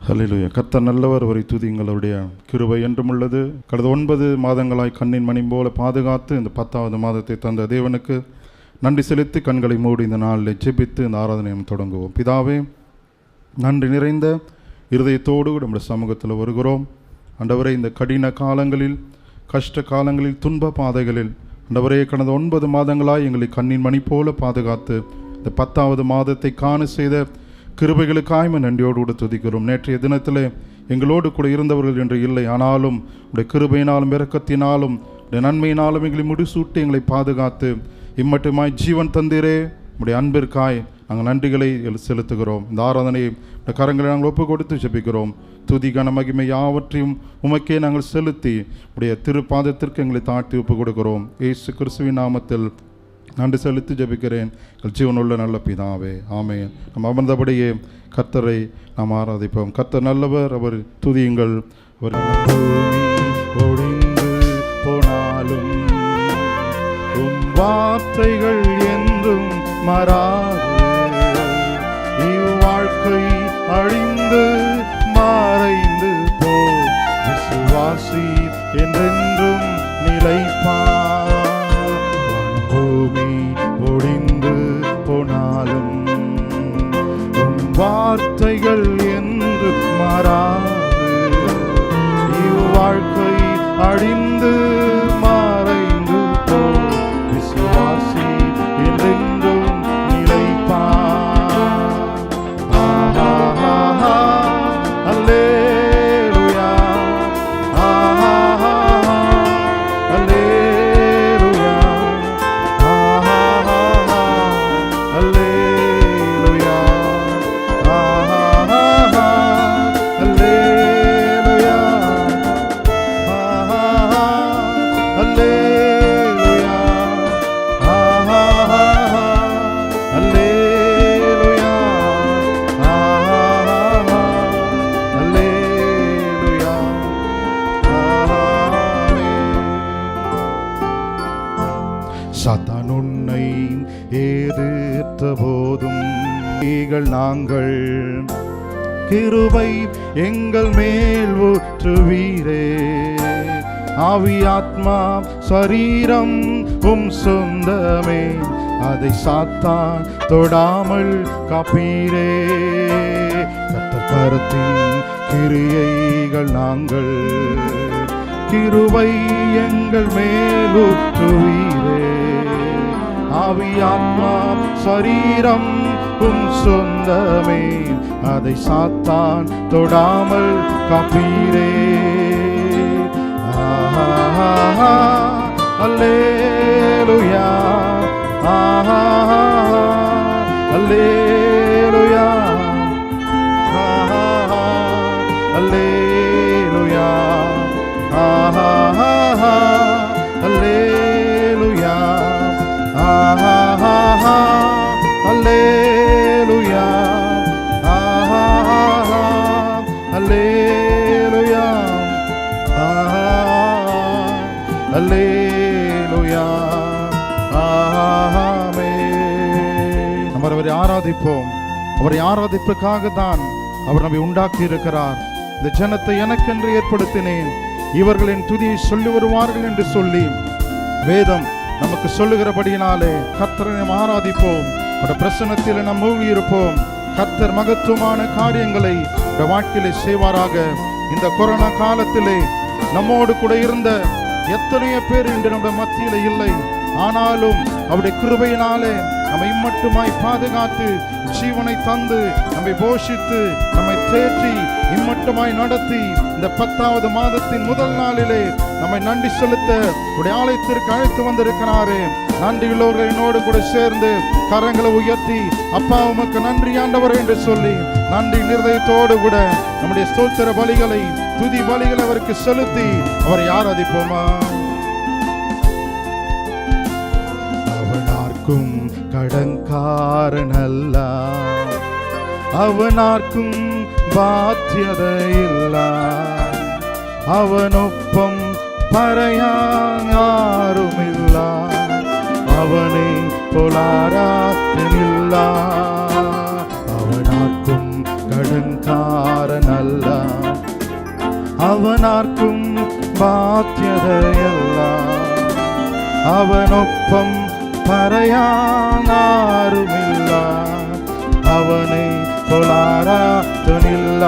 ஹல்லேலூயா. கர்த்தர் நல்லவர், அவரை துதியுங்கள். அவருடைய கிருபை என்றும் உள்ளது. கடந்த 9 மாதங்களாய் கண்ணின் மணி போல பாதுகாத்து இந்த 10வது மாதத்தை தந்த தேவனுக்கு நன்றி செலுத்தி கண்களை மூடி இந்த நாளில் ஜெபித்து இந்த ஆராதனையை தொடங்குவோம். பிதாவே, நன்றி நிறைந்த இருதயத்தோடு நம்முடைய சமூகத்தில் வருகிறோம். ஆண்டவரே, இந்த கடின காலங்களில், கஷ்ட காலங்களில், துன்ப பாதைகளில் ஆண்டவரே கடந்த 9 மாதங்களாய் எங்களை கண்ணின் மணி போல பாதுகாத்து இந்த 10வது மாதத்தை காண செய்த கிருபைகளுக்காய் நன்றியோடு கூட துதிக்கிறோம். நேற்றைய தினத்தில் எங்களோடு கூட இருந்தவர்கள் என்று இல்லை, ஆனாலும் உடைய கிருபையினாலும் இரக்கத்தினாலும் உடைய நன்மையினாலும் எங்களை முடிசூட்டி எங்களை பாதுகாத்து இம்மட்டுமாய் ஜீவன் தந்தீரே. உடைய அன்பிற்காய் நாங்கள் நன்றிகளை செலுத்துகிறோம். இந்த ஆராதனையை கரங்களை நாங்கள் ஒப்பு கொடுத்து ஜெபிக்கிறோம். துதி கன மகிமை யாவற்றையும் உமக்கே நாங்கள் செலுத்தி உடைய திருப்பாதத்திற்கு எங்களை தாழ்த்தி ஒப்பு கொடுக்கிறோம். இயேசு கிறிஸ்துவின் நாமத்தில் நன்றி செலுத்தி ஜெபிக்கிறேன் ஜீவனுள்ள நல்ல பிதாவே, ஆமென். நம்ம அமர்ந்தபடியே கர்த்தரை நாம் ஆராதிப்போம். கர்த்தர் நல்லவர், அவர் துதியுங்கள். அவர் ஒழிந்து போனாலும் உம் வார்த்தைகள் என்றும் மாறாது. இவ்வாழ்க்கை அழிந்து மறைந்து போ, விசுவாசி என்றென்றும் நிலைப்பார். ஒழிந்து போனாலும் உம் வார்த்தைகள் என்று மாறாது. இவ்வாழ்க்கை அழிந்து மறைந்து போ, விசுவாசி என்றென்றும் நிலைப்பார். அல்லேலூயா, அல்லேலூயா, சாத்தான் உன்னை எதிர்த்த போதும் நாங்கள் கிருபை எங்கள் மேல் ஊற்றுவீரே. ஆவி ஆத்மா சரீரம் உம் சொந்தமே, அதை சாத்தான் தொடாமல் காப்பீரே. கர்த்தர் கரத்தின் கிரியைகள் நாங்கள் கிருபை எங்கள் மேல் ஊற்றுவீரே. ஆவி ஆத்மா சரீரம் உம் சொந்தமே, அதை சாத்தான் தொடாமல் காப்பீரே. அல்லேலூயா, அல்லேலூயா, அல்லேலூயா, அல்லேலூயா, அல்லேலூயா, அல்லேலூயா, அல்லேலூயா, ஆமென். நம்ம அவரை ஆராதிப்போம். அவரை ஆராதிப்பதற்காக தான் அவர் நம்மை உண்டாக்கி இருக்கிறார். இந்த ஜனத்தை எனக்கென்று ஏற்படுத்தினேன், இவர்களின் துதியை சொல்லி வருவார்கள் என்று சொல்லி வேதம் நமக்கு சொல்லுகிறபடியினாலே கர்த்தரை நாம் ஆராதிப்போம். அவருடைய பிரசன்னத்தில் நாம் மூழ்கி இருப்போம். கர்த்தர் மகத்துவமான காரியங்களை வாழ்க்கையிலே செய்வாராக. இந்த கொரோனா காலத்திலே நம்மோடு கூட இருந்த எத்தனையோ பேர் இன்று நம்முடைய மத்தியில் இல்லை, ஆனாலும் அவருடைய கிருபையினாலே நம்மை இம்மட்டுமாய் பாதுகாத்து ஜீவனை தந்து நம்மை போஷித்து நம்மை தேற்றி இம்மட்டுமாய் நடத்தி இந்த 10வது மாதத்தின் முதல் நாளிலே நம்மை நன்றி செலுத்த உடைய ஆலயத்திற்கு அழைத்து வந்திருக்கிறாரே. நன்றியுள்ளவர்கள் என்னோடு கூட சேர்ந்து கரங்களை உயர்த்தி அப்பா உமக்கு நன்றி ஆண்டவர் என்று சொல்லி நன்றி நிர்ணயத்தோடு கூட நம்முடைய ஸ்தோத்திர பலிகளை துதி பலிகளை அவருக்கு செலுத்தி அவரை ஆராதிப்போமா. அவனார்க்கும் கடன்காரனல்ல, அவனார்க்கும் ബാധ്യതയില്ല, അവനൊപ്പം പറയാൻ ആരുമില്ല, അവനെ പോലാരാധനില്ല. അവനാർക്കും കടൻകാരനല്ല, ആർക്കും ബാധ്യതയല്ല. അവനൊപ്പം പറയാനാരുമില്ല, അവനെ പോലാരാധനില്ല.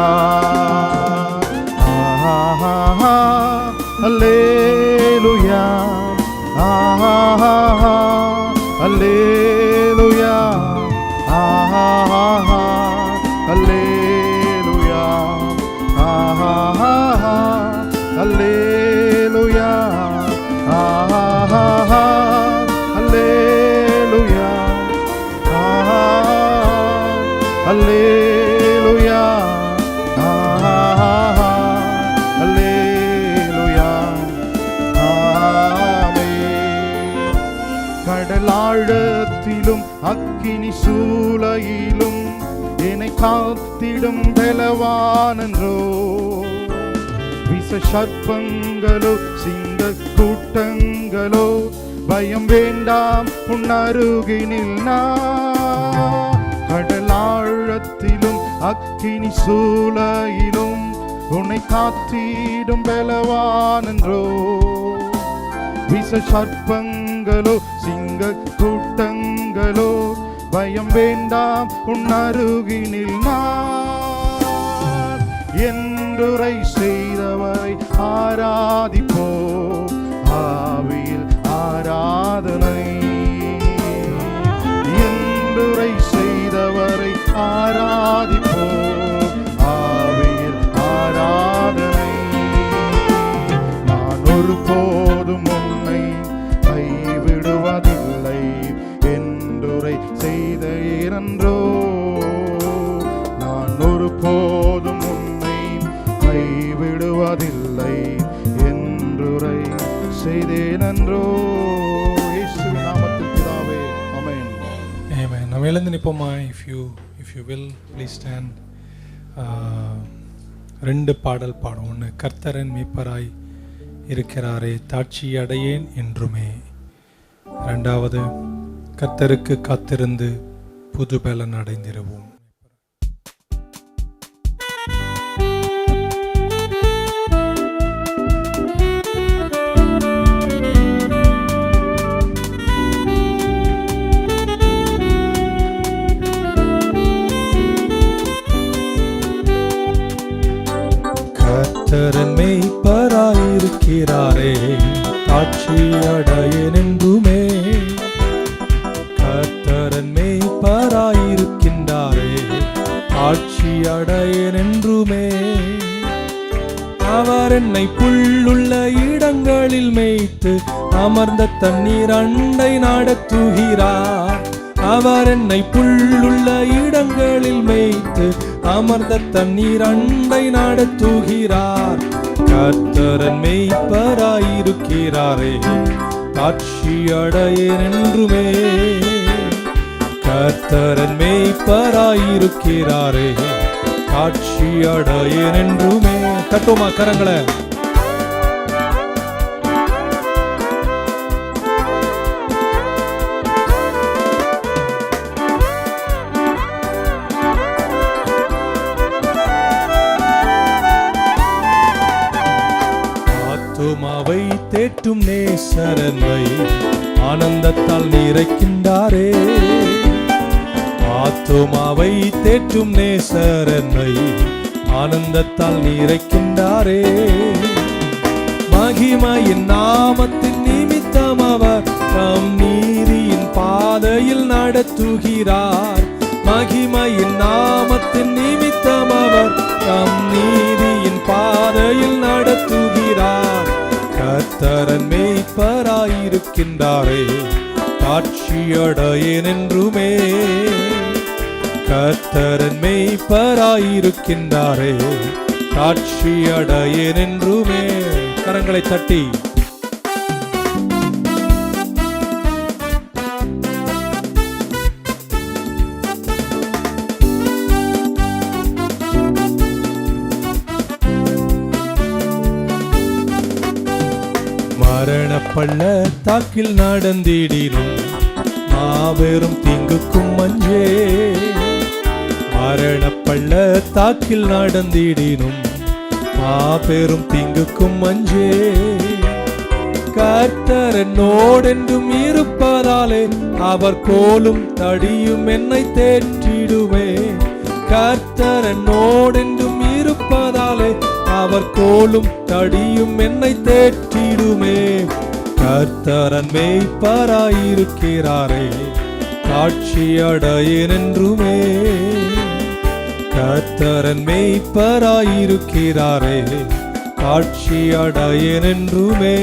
ഹല്ലേലൂയാ, ഹല്ലേലൂയാ, ഹല്ലേലൂയാ, ഹല്ലേലൂയാ, ഹല്ലേലൂയാ, ഹല്ലേലൂയാ, ഹല്ലേലൂയാ. கடலாழத்திலும் அக்கினி சூளையிலும் என்னை காத்திடும் பலவானன்றோ. விச சர்ப்பங்களோ சிங்க கூட்டங்களோ பயம் வேண்டாம் உன் அருகினில் நான். கடலாழத்திலும் அக்கினி சூளையிலும் உன்னை காத்திடும் பலவானன்றோ. விச சர்ப்பங்களோ சிங்க கூட்டங்களோ பயம் வேண்டாம் உன் அருகினில் நான். என்றுரை செய்தவரை ஆராதிப்போ, ஆவியில் ஆராதனை. என்றுரை செய்தவரை ஆராதிப்போ, ஆவியில் ஆராதனை. நான் ஒருபோதும் உன்னை கைவிடுவதில்லை என்றுரை செய்தேனன்றோ. நான் ஒருபோதும் உன்னை கைவிடுவதில்லை என்றுரை செய்தேனன்றோ. இயேசுவின் நாமத்தில் பிதாவே, ஆமென். ஆமென். நம்ம எழுந்து நிற்போமா? if you will please stand. ரெண்டு பாடல் பாடும். ஒன்று, கர்த்தரின் மீட்பராய் இருக்கிறாரே தாட்சி அடையேன் என்றுமே. இரண்டாவது, கர்த்தருக்கு காத்திருந்து புது பலன் அடைந்திருவோம். கர்த்தரின் மேய்ப்பராயிருக்கிறாரே தாட்சி அடையேன் என்றுமே. கர்த்தரின் மேய்ப்பராயிருக்கின்றாரே தாட்சி அடையேன் என்றுமே. அவர் என்னை புல்லுள்ள இடங்களில் மேய்த்து அமர்ந்த தண்ணீர் அண்டை நடத்துகிறார். அவர் என்னை புல்லுள்ள இடங்களில் மேய்த்து அமர்ந்த தண்ணீர் அண்டை நடத்துகிறார். கர்த்தரின் மேய்ப்பராயிருக்கிறாரே தாட்சி அடையேன் என்றுமே. கர்த்தரின் மேய்ப்பராயிருக்கிறாரே தாட்சி அடையேன் என்றுமே. கட்டுமா கரங்களை. ஆத்துமாவை தேற்றும் நேசரனை ஆனந்தத்தால் நிறைக்கின்றாரே. ஆத்துமாவை தேற்றும் நேசரனை ஆனந்தத்தால் நிறைக்கின்றாரே. மகிமையின் நாமத்தின் நிமித்தம் அவர் தம் நீதியின் பாதையில் நடத்துகிறார். மகிமையின் நாமத்தின் நிமித்தம் அவர் தம் நீதியின் பாதையில் நடத்துகிறார். கர்த்தரின் மேய்ப்பராயிருக்கின்றாரே தாட்சி அடையேன் என்றுமே. கர்த்தரின் மேய்ப்பராயிருக்கின்றாரே தாட்சி அடையேன் என்றுமே. கரங்களை தட்டி மரண பள்ளத்தாக்கில் நடந்திடினும் மாபெரும் தீங்குக்கும் மஞ்சே. மரண பள்ளத்தாக்கில் நடந்திடினும் மாபெரும் தீங்குக்கும் அஞ்சே. கர்த்தர் என்னோடென்றும் இருப்பதாலே அவர் கோலும் தடியும் என்னை தேற்றிடுமே. கர்த்தர் என்னோடென்றும் இருப்பதாலே அவர் கோலும் தடியும் என்னை தேற்றிடுமே. கர்த்தரன் மேய்ப்பராயிருக்கிறாரே, காட்சி அடையேன் என்றுமே. கர்த்தரன் மேய்ப்பராயிருக்கிறாரே, காட்சி அடையேன் என்றுமே.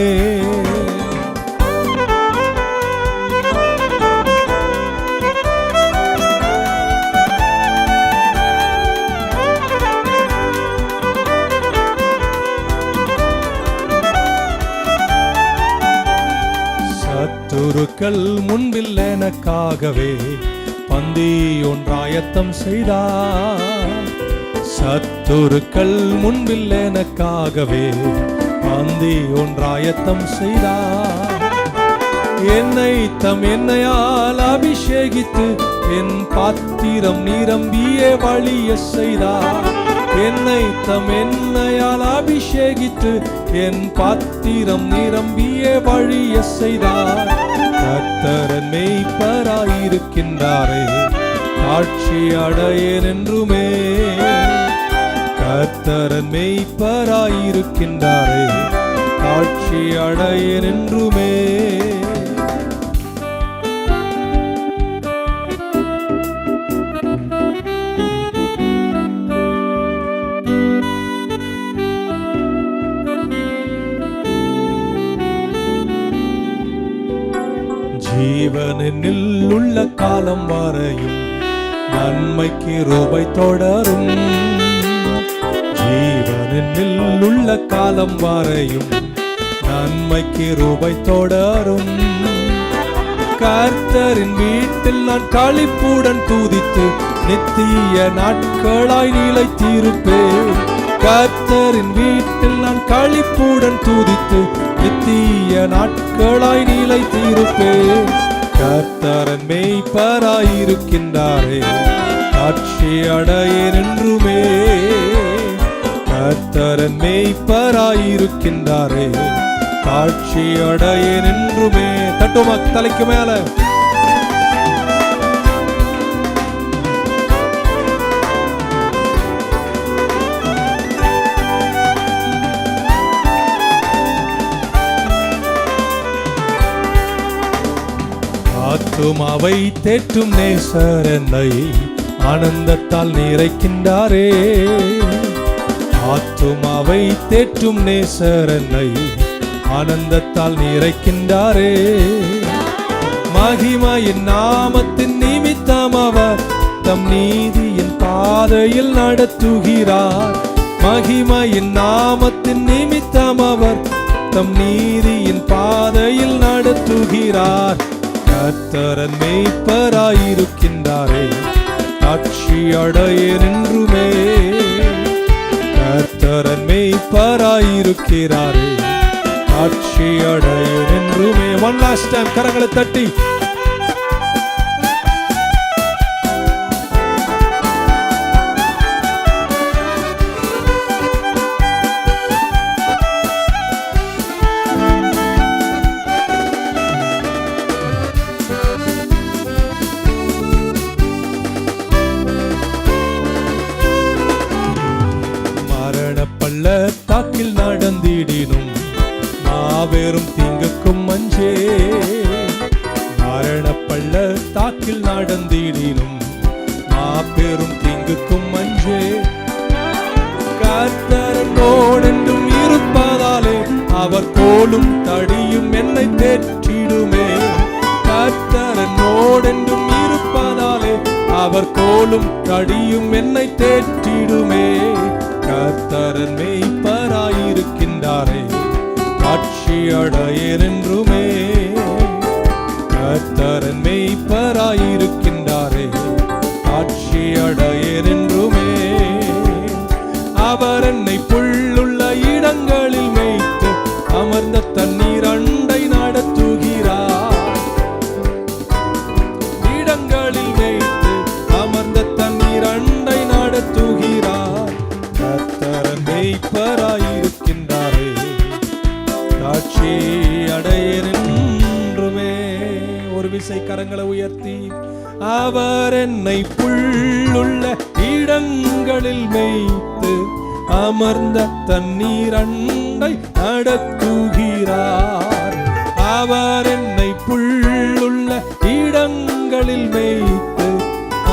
சத்துருக்கள் முன்பில் எனக்காகவே பந்தி ஒன்றாயத்தம் செய்தார். சத்துருக்கள் முன்பில் எனக்காகவே பந்தி ஒன்றாயத்தம் செய்தார். என்னை தம் எண்ணெயால் அபிஷேகித்து என் பாத்திரம் நிரம்பிய வழிய செய்தார். என்னை தம் எண்ணெயால் அபிஷேகித்து என் பாத்திரம் நிரம்பிய வழிய செய்தார். கர்த்தரன் மேய்ப்பராயிருக்கின்றாரே, காட்சி அடையேன் என்றுமே. கர்த்தரன் மேய்ப்பராயிருக்கின்றாரே, காட்சி அடையேன் என்றுமே. ஜீவனில் உள்ள காலம் வரையும் நன்மைக்கு கிருபை தொடரும். ஜீவனில் உள்ள காலம் வரையும் நன்மைக்கு கிருபை தொடரும். கர்த்தரின் வீட்டில் நான் களிப்புடன் துதித்து நித்திய நாட்களாய் நிலைத்திருப்பேன். கர்த்தரின் வீட்டில் நான் களிப்புடன் துதித்து நித்திய நாட்களாய் நிலைத்திருப்பேன். கர்த்தரன் மேய்ப்பராயிருக்கின்றாரே, காட்சி அடையேன் என்றுமே. கர்த்தரன் மேய்ப்பராயிருக்கின்றாரே, காட்சி அடையேன் என்றுமே. தட்டுமா தலைக்கு மேல. ஆத்துமாவை தேற்றும் நேசர் என்னை ஆனந்தத்தால் நிறைக்கின்றாரே. ஆத்துமாவை தேற்றும் நேசர் என்னை ஆனந்தத்தால் நிறைக்கின்றாரே. மகிமையின் நாமத்தின் நிமித்தம் அவர் தம் நீதியின் பாதையில் நடத்துகிறார். மகிமையின் நாமத்தின் நிமித்தம் அவர் தம் நீதியின் பாதையில் நடத்துகிறார். கர்த்தரன் மேய்ப்பராயிருக்கின்றாரே, காட்சி அடையேன் என்றுமே. கர்த்தரன் மேய்ப்பராயிருக்கிறாரே, காட்சி அடையேன் என்றுமே. ஒன் லாஸ்ட் டைம் கரங்களை தட்டி. பள்ளத்தாக்கில் நடந்திடினும் மாபெரும் தீங்குக்கும் அஞ்சே. மரண பள்ளத்தாக்கில் நடந்திடினும் மாபெரும் தீங்குக்கும் அஞ்சே. கர்த்தர் என்னோடென்றும் இருப்பதாலே அவர் கோலும் தடியும் என்னை தேற்றிடுமே. கர்த்தர் என்னோடென்றும் இருப்பதாலே அவர் கோலும் தடியும் என்னை தேற்றிடுமே. கர்த்தரன் மேய்ப்பராயிருக்கின்றாரே, காட்சி அடையேன் என்றுமே. கர்த்தரன் மேய்ப்பராயிருக்கின்றாரே, காட்சி அடையேன் என்றுமே. அவர் என்னை புல்லுள்ள இடங்களில் மேய்த்து அமர்ந்த தண்ணீர் அண்டை நடத்துகிறார். இடங்களில் மேய்த்து அமர்ந்த தண்ணீர் அண்டை நடத்துகிறார். கர்த்தரன் மேய்ப்பராய் விசை கரங்களை உயர்த்தி, அவர் என்னை புல்லுள்ள இடங்களில் மேய்த்து அமர்ந்த தண்ணீர் அண்டை நடத்துகிறார். அவர் என்னை புல்லுள்ள இடங்களில் மேய்த்து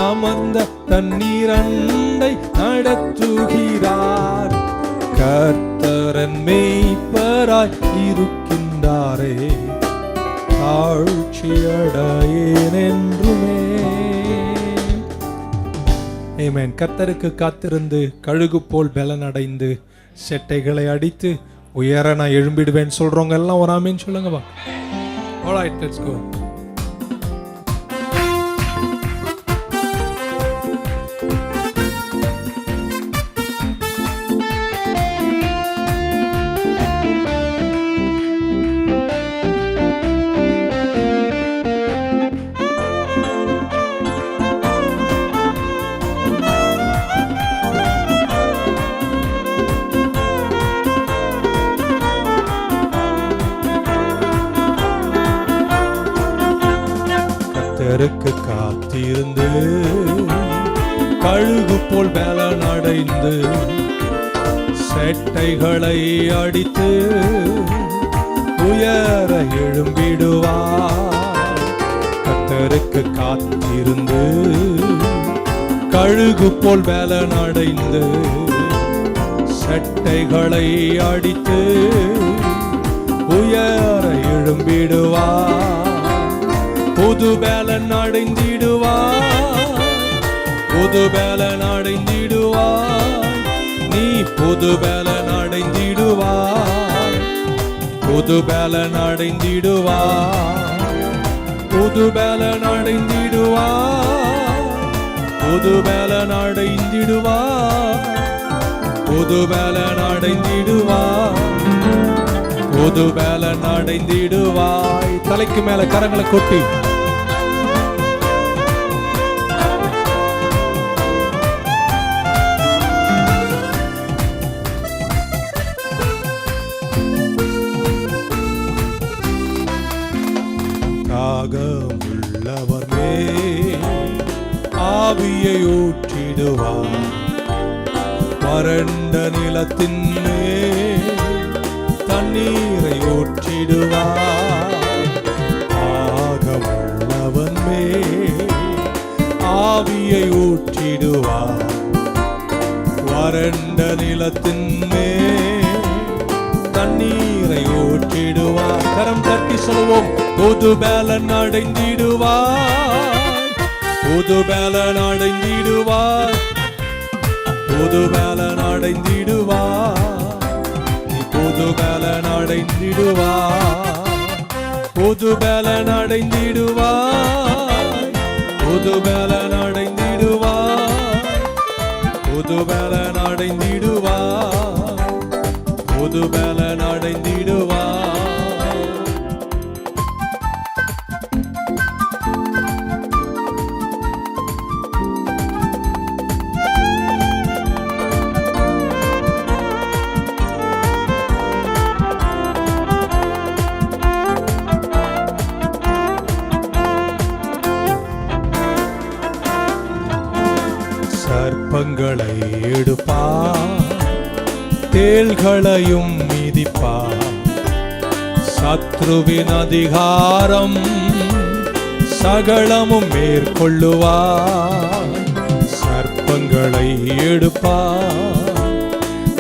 அமர்ந்த தண்ணீர் அண்டை நடத்துகிறார். கர்த்தரன் மேய்ப்பராய் இருக்கின்றாரே, தாழ்ச்சியடையேன் என்றுமே. ஆமென். கர்த்தருக்கு காத்திருந்து கழுகு போல் பலனடைந்து செட்டைகளை அடித்து உயர நான் எழும்பிடுவேன் சொல்றவங்க எல்லாம் ஒரு ஆமீன் சொல்லுங்கப்பா. All right, let's go. கர்த்தருக்கு காத்திருந்து கழுகு போல் பலனடைந்து செட்டைகளை அடித்து உயர எழும்பிடுவார். கர்த்தருக்கு காத்திருந்து கழுகு போல் பலனடைந்து செட்டைகளை அடித்து உயர எழும்பிடுவார். புது பலன் அடைந்திடுவாய், புது பலன் அடைந்திடுவாய், நீ புது பலன் அடைந்திடுவாய், புது பலன் அடைந்திடுவாய், புது பலன் அடைந்திடுவாய், புது பலன் அடைந்திடுவாய், புது பலன் அடைந்திடுவாய், புது பலன் அடைந்திடுவாய். தலைக்கு மேல கரங்களை கொட்டி தாகமுள்ளவர் மேல் ஆவியை ஊற்றிடுவார். வறண்ட நிலத்தின் மேல் தண்ணீரை ஊற்றிடுவார். தாகமுள்ளவன் மேல் ஆவியை ஊற்றிடுவார். வறண்ட நிலத்தின் மேல் தண்ணீரை ஊற்றிடுவார். கரம் தட்டி சொல்வோம், புது பலன் அடைந்திடுவார், புது பலன் அடைந்திடுவார், புது பலன் அடைந்திடுவார், புது பலன் அடைந்திடுவார், புது பலன் அடைந்திடுவார், புது பலன் அடைந்திடுவார், புது பலன் அடைந்திடுவார், புது பலன் அடைந்திடுவார். சர்ப்பங்களை எடுப்பார், தேள்களையும் மிதிப்பார். சத்ருவின் அதிகாரம் சகலமும் மேற்கொள்ளுவார். சர்ப்பங்களை எடுப்பார்,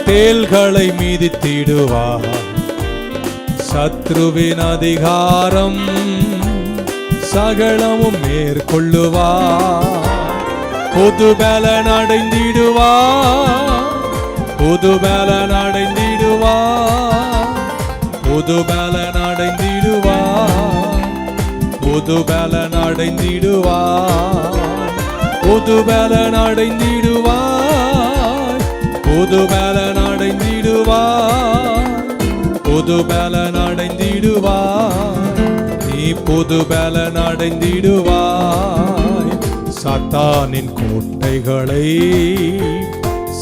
தேள்களை மிதித்திடுவார். சத்ருவின் அதிகாரம் சகலமும் மேற்கொள்ளுவார். புது பலன் அடைந்திடுவார், புது பலன் அடைந்திடுவார், புது பலன் அடைந்திடுவார், புது பலன் அடைந்திடுவார், புது பலன் அடைந்திடுவார், புது பலன் அடைந்திடுவார், புது பலன் அடைந்திடுவார், நீ புது பலன் அடைந்திடுவாய். சாத்தானின் கோட்டைகளை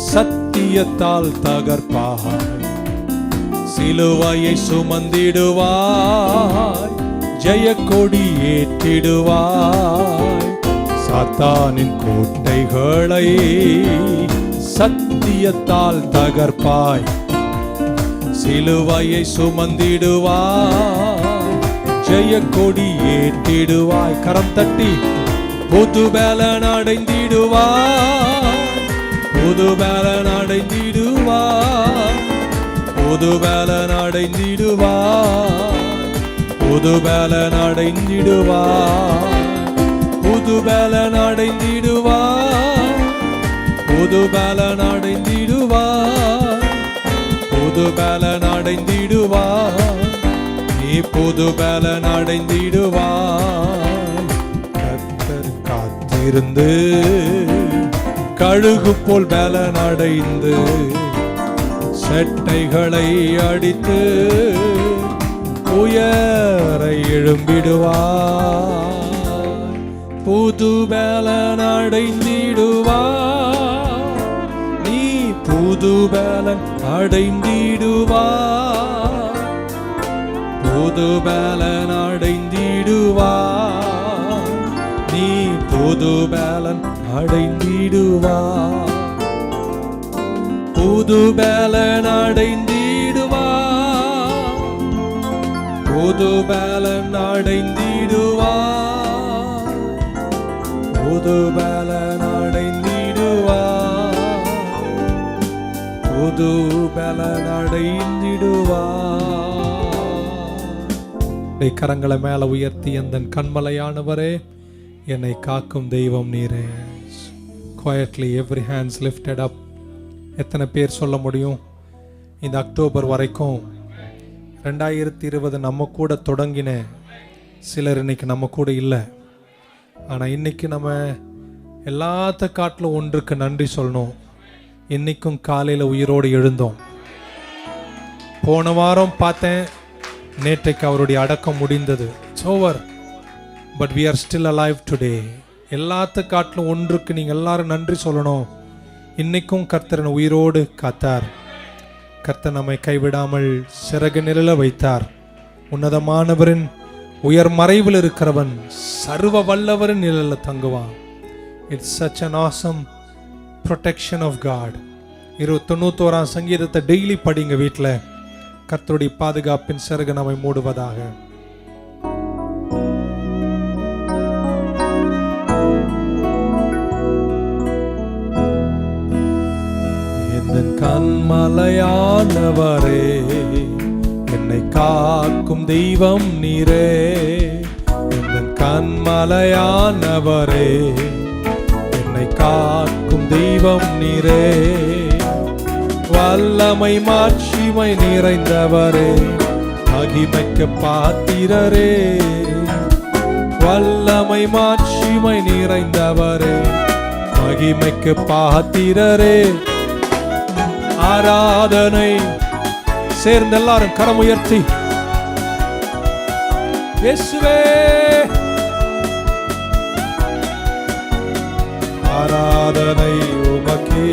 சத்தியத்தால் தகர்ப்பாய். சிலுவையை சுமந்திடுவாய், ஜெயக்கொடி ஏற்றிடுவாய். சாத்தானின் கோட்டைகளை சத்தியத்தால் தகர்ப்பாய். சிலுவையை சுமந்திடுவாய், ஜெயக்கொடி ஏற்றிடுவாய். கரம் தட்டி புது பலன் அடைந்திடுவாய், புது பலன் அடைந்திடுவாய், புது பலன் அடைந்திடுவாய், புது பலன் அடைந்திடுவாய், புது பலன் அடைந்திடுவாய், புது பலன் அடைந்திடுவாய், புது பலன் அடைந்திடுவாய், நீ புது பலன் அடைந்திடுவாய். கர்த்தர் காத்திருந்து கழுகு போல் பலன் அடைந்து செட்டைகளை அடித்து உயர எழும்பிடுவாய். புது பலன் அடைந்திடுவாய், நீ புது பலன் அடைந்திடுவாய், புது பலன் அடைந்திடுவாய், நீ புது பலன் அடைந்திடுவாய், புது பலன் அடைந்திடுவாய், புது பலன் அடைந்திடுவாய், புது பலன் அடைந்திடுவாய், புது பலன் அடைந்திடுவாய். கரங்களை மேல உயர்த்தி, எந்தன் கண்மலையானவரே, என்னை காக்கும் தெய்வம் நீரே. Quietly, every hands lifted up. எத்தனை பேர் சொல்ல முடியும்? இந்த அக்டோபர் வரைக்கும் 2020 நம்ம கூட தொடங்கின சிலர் இன்னைக்கு நம்ம கூட இல்லை. ஆனால் இன்னைக்கு நம்ம எல்லாத்த காட்டிலும் ஒன்றுக்கு நன்றி சொல்லணும். இன்னைக்கும் காலையில் உயிரோடு எழுந்தோம். போன வாரம் பார்த்தேன், நேற்றைக்கு அவருடைய அடக்கம் முடிந்தது. It's over, but we are still alive today. எல்லாத்த காட்டிலும் ஒன்றுக்கு நீங்கள் எல்லாரும் நன்றி சொல்லணும். இன்னைக்கும் கர்த்தர் உயிரோடு காத்தார். கர்த்தர் நம்மை கைவிடாமல் சிறகு நிழல வைத்தார். உன்னதமானவரின் உயர் மறைவில் இருக்கிறவன் சர்வ வல்லவரின் நிழல தங்குவான். It's such an awesome protection of God. 91ஆம் சங்கீதத்தை டெய்லி படிங்க வீட்டில். கர்த்தருடைய பாதுகாப்பின் சிறகு நம்மை மூடுவதாக. கண்மலையானவரே, என்னை காக்கும் தெய்வம் நீரே. என் கண்மலையானவரே, என்னை காக்கும் தெய்வம் நீரே. வல்லமை மாட்சிமை நிறைந்தவரே, மகிமைக்கு பாத்திரரே. வல்லமை மாட்சிமை நிறைந்தவரே, மகிமைக்கு பாத்திரரே. ஆராதனை சேர்ந்து எல்லாரும் கரம் உயர்த்தி, இயேசுவே ஆராதனை உமக்கே,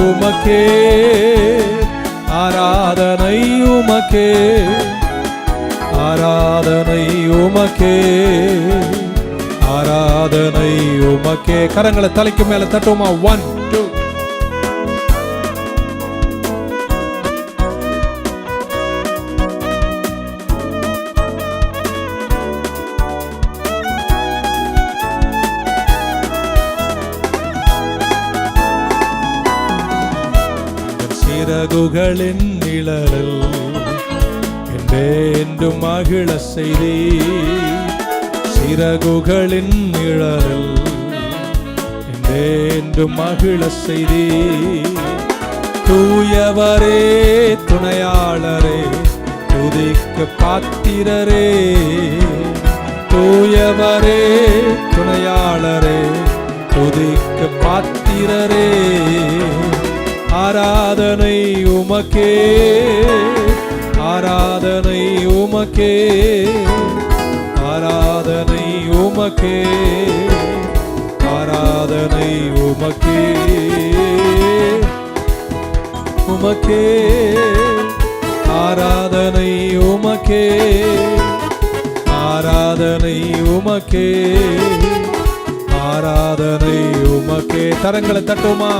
உமக்கே ஆராதனை உமக்கே, ஆராதனை உமக்கே, ஆராதனை உமக்கே. கரங்களை தலைக்கு மேல தட்டுமா? 1 2. சிறகுகளின் நிழலில் என்றென்றும் மகிழ செய்தி. சிறகுகளின் நிழலில் என்றென்றும் மகிழ செய்தி. தூயவரே துணையாளரே, துதிக்கு பாத்திரரே. தூயவரே துணையாளரே, துதிக்கு பாத்திரரே. ஆராதனை உமக்கே, ஆராதனை உமக்கே, ஆராதனை உமக்கே, ஆராதனை உமக்கே, உமக்கே ஆராதனை உமக்கே, ஆராதனை உமக்கே, ஆராதனை உமக்கே. கரங்களை தட்டுமா?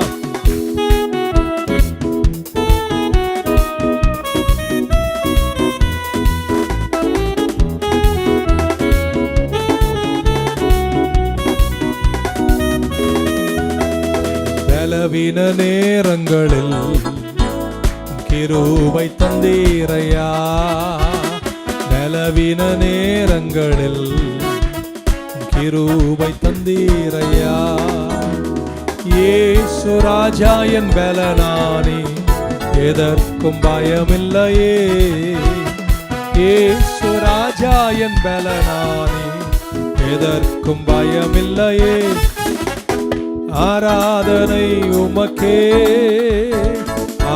பலவீன நேரங்களில் கிருபை தந்தீரையா, பலவீன நேரங்களில் கிருபை தந்தீரையா. இயேசு ராஜா என் பலனானே, எதற்கும் பயமில்லையே. இயேசு ராஜா என் பலனானே, எதற்கும் பயமில்லையே. ஆராதனை உமக்கே,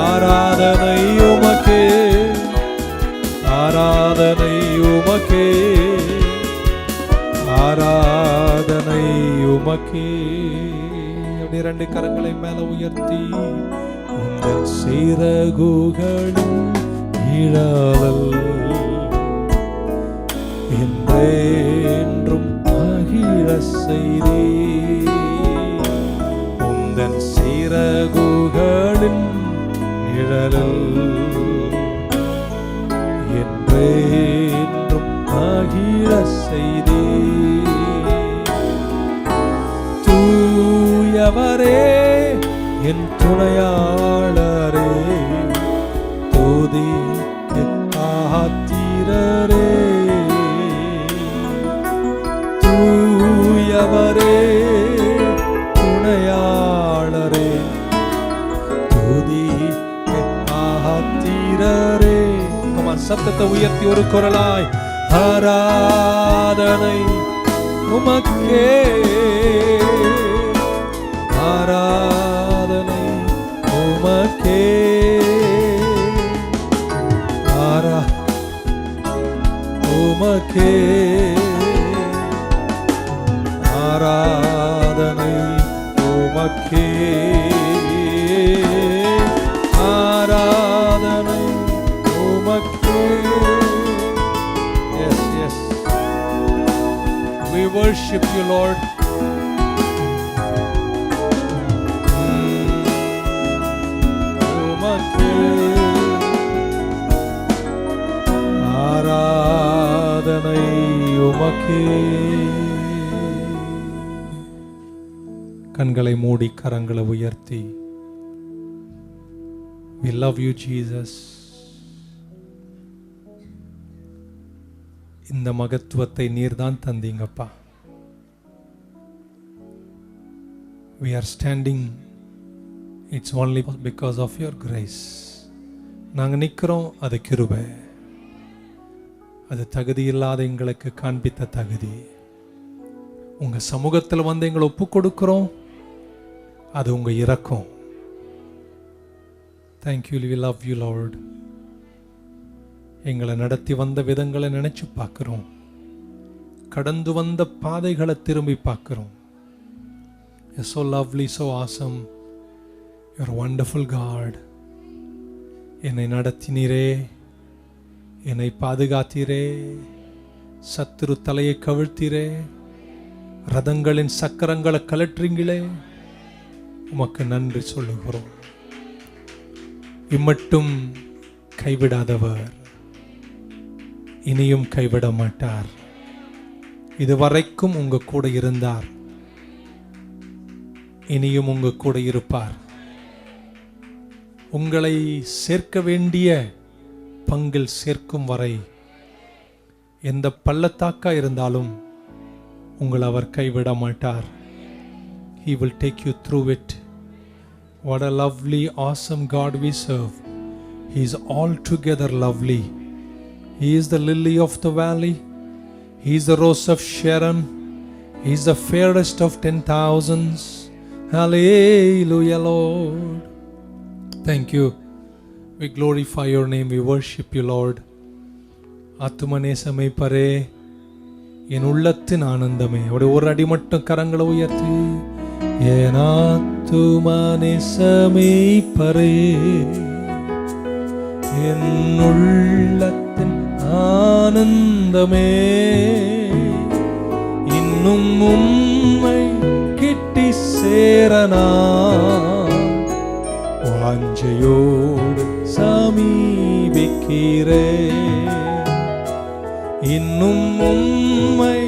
ஆராதனை உமக்கே, ஆராதனை உமக்கே, ஆராதனை உமக்கே. அப்படி ரெண்டு கரங்களை மேல உயர்த்தி, உங்கள் சிறகுகளின் நிழல் என்றென்றும் மகிழ செய்தே, உந்தன் சிறகுகளின் நிழலில் என்றென்றும் மகிழ செய்தே. தூயவரே என் துணையாளரே, துதிக்கு பாத்திரரே. தூயவரே துணையாளரே, துதிக்கு பாத்திரரே. சத்தத்தை உயர்த்தி ஒரு குரலாய், ஆராதனை உமக்கே, ஆராதனை உமக்கே, உமக்கே, ஆராதனை உமக்கே, ஆராதனை உமக்கே. Yes, yes. We worship you, Lord. உமக்கே ஆராதனை உமக்கே. கண்களை மூடி கரங்களை உயர்த்தி, we love you Jesus. இந்த மகத்துவத்தை நீர்தான் தந்தீங்கப்பா. We are standing, it's only because of your grace. நாங்க நிக்கிறோம், அது கிருபை. அது தகுதி இல்லாத எங்களுக்கு காண்பித்த தகுதி. உங்க சமூகத்தில் வந்து எங்களை ஒப்பு கொடுக்கிறோம், அது உங்க இரக்கம். Thank you, we love you Lord. எங்களை நடத்தி வந்த விதங்களை நினைச்சு பார்க்கிறோம், கடந்து வந்த பாதைகளை திரும்பி பார்க்கிறோம். You're so lovely, so awesome. You're a wonderful God. என்னை நடத்தினீரே, என்னை பாதுகாத்தீரே, சத்துரு தலையை கவிழ்த்தீரே, ரதங்களின் சக்கரங்களை கலற்றீங்களே, உமக்கு நன்றி சொல்லுகிறோம். இம்மட்டும் கைவிடாதவர் இனியும் கைவிட மாட்டார். இதுவரைக்கும் உங்க கூட இருந்தார், இனியும் உங்க கூட இருப்பார். உங்களை சேர்க்க வேண்டிய பங்கில் சேர்க்கும் வரை எந்த பள்ளத்தாக்கா இருந்தாலும் உங்களை அவர் கைவிட மாட்டார். He will take you through it. What a lovely, awesome God we serve. He is altogether lovely. He is the lily of the valley. He is the rose of Sharon. He is the fairest of 10,000s. Hallelujah, Lord. Thank you. We glorify your name. We worship you, Lord. ஆத்துமனே சமைப்பரே, என் உள்ளத்தின் ஆனந்தமே. அவருடைய ஒரு அடி மட்டும் கரங்களை உயர்த்தி, என் ஆத்துமனே சமைப்பரே, என் உள்ளத்தின் ஆனந்தமே, இன்னும் உம்மை கிட்டி சேரனா வாஞ்சையோடு சமீபிக்கிறே. இன்னும் உம்மை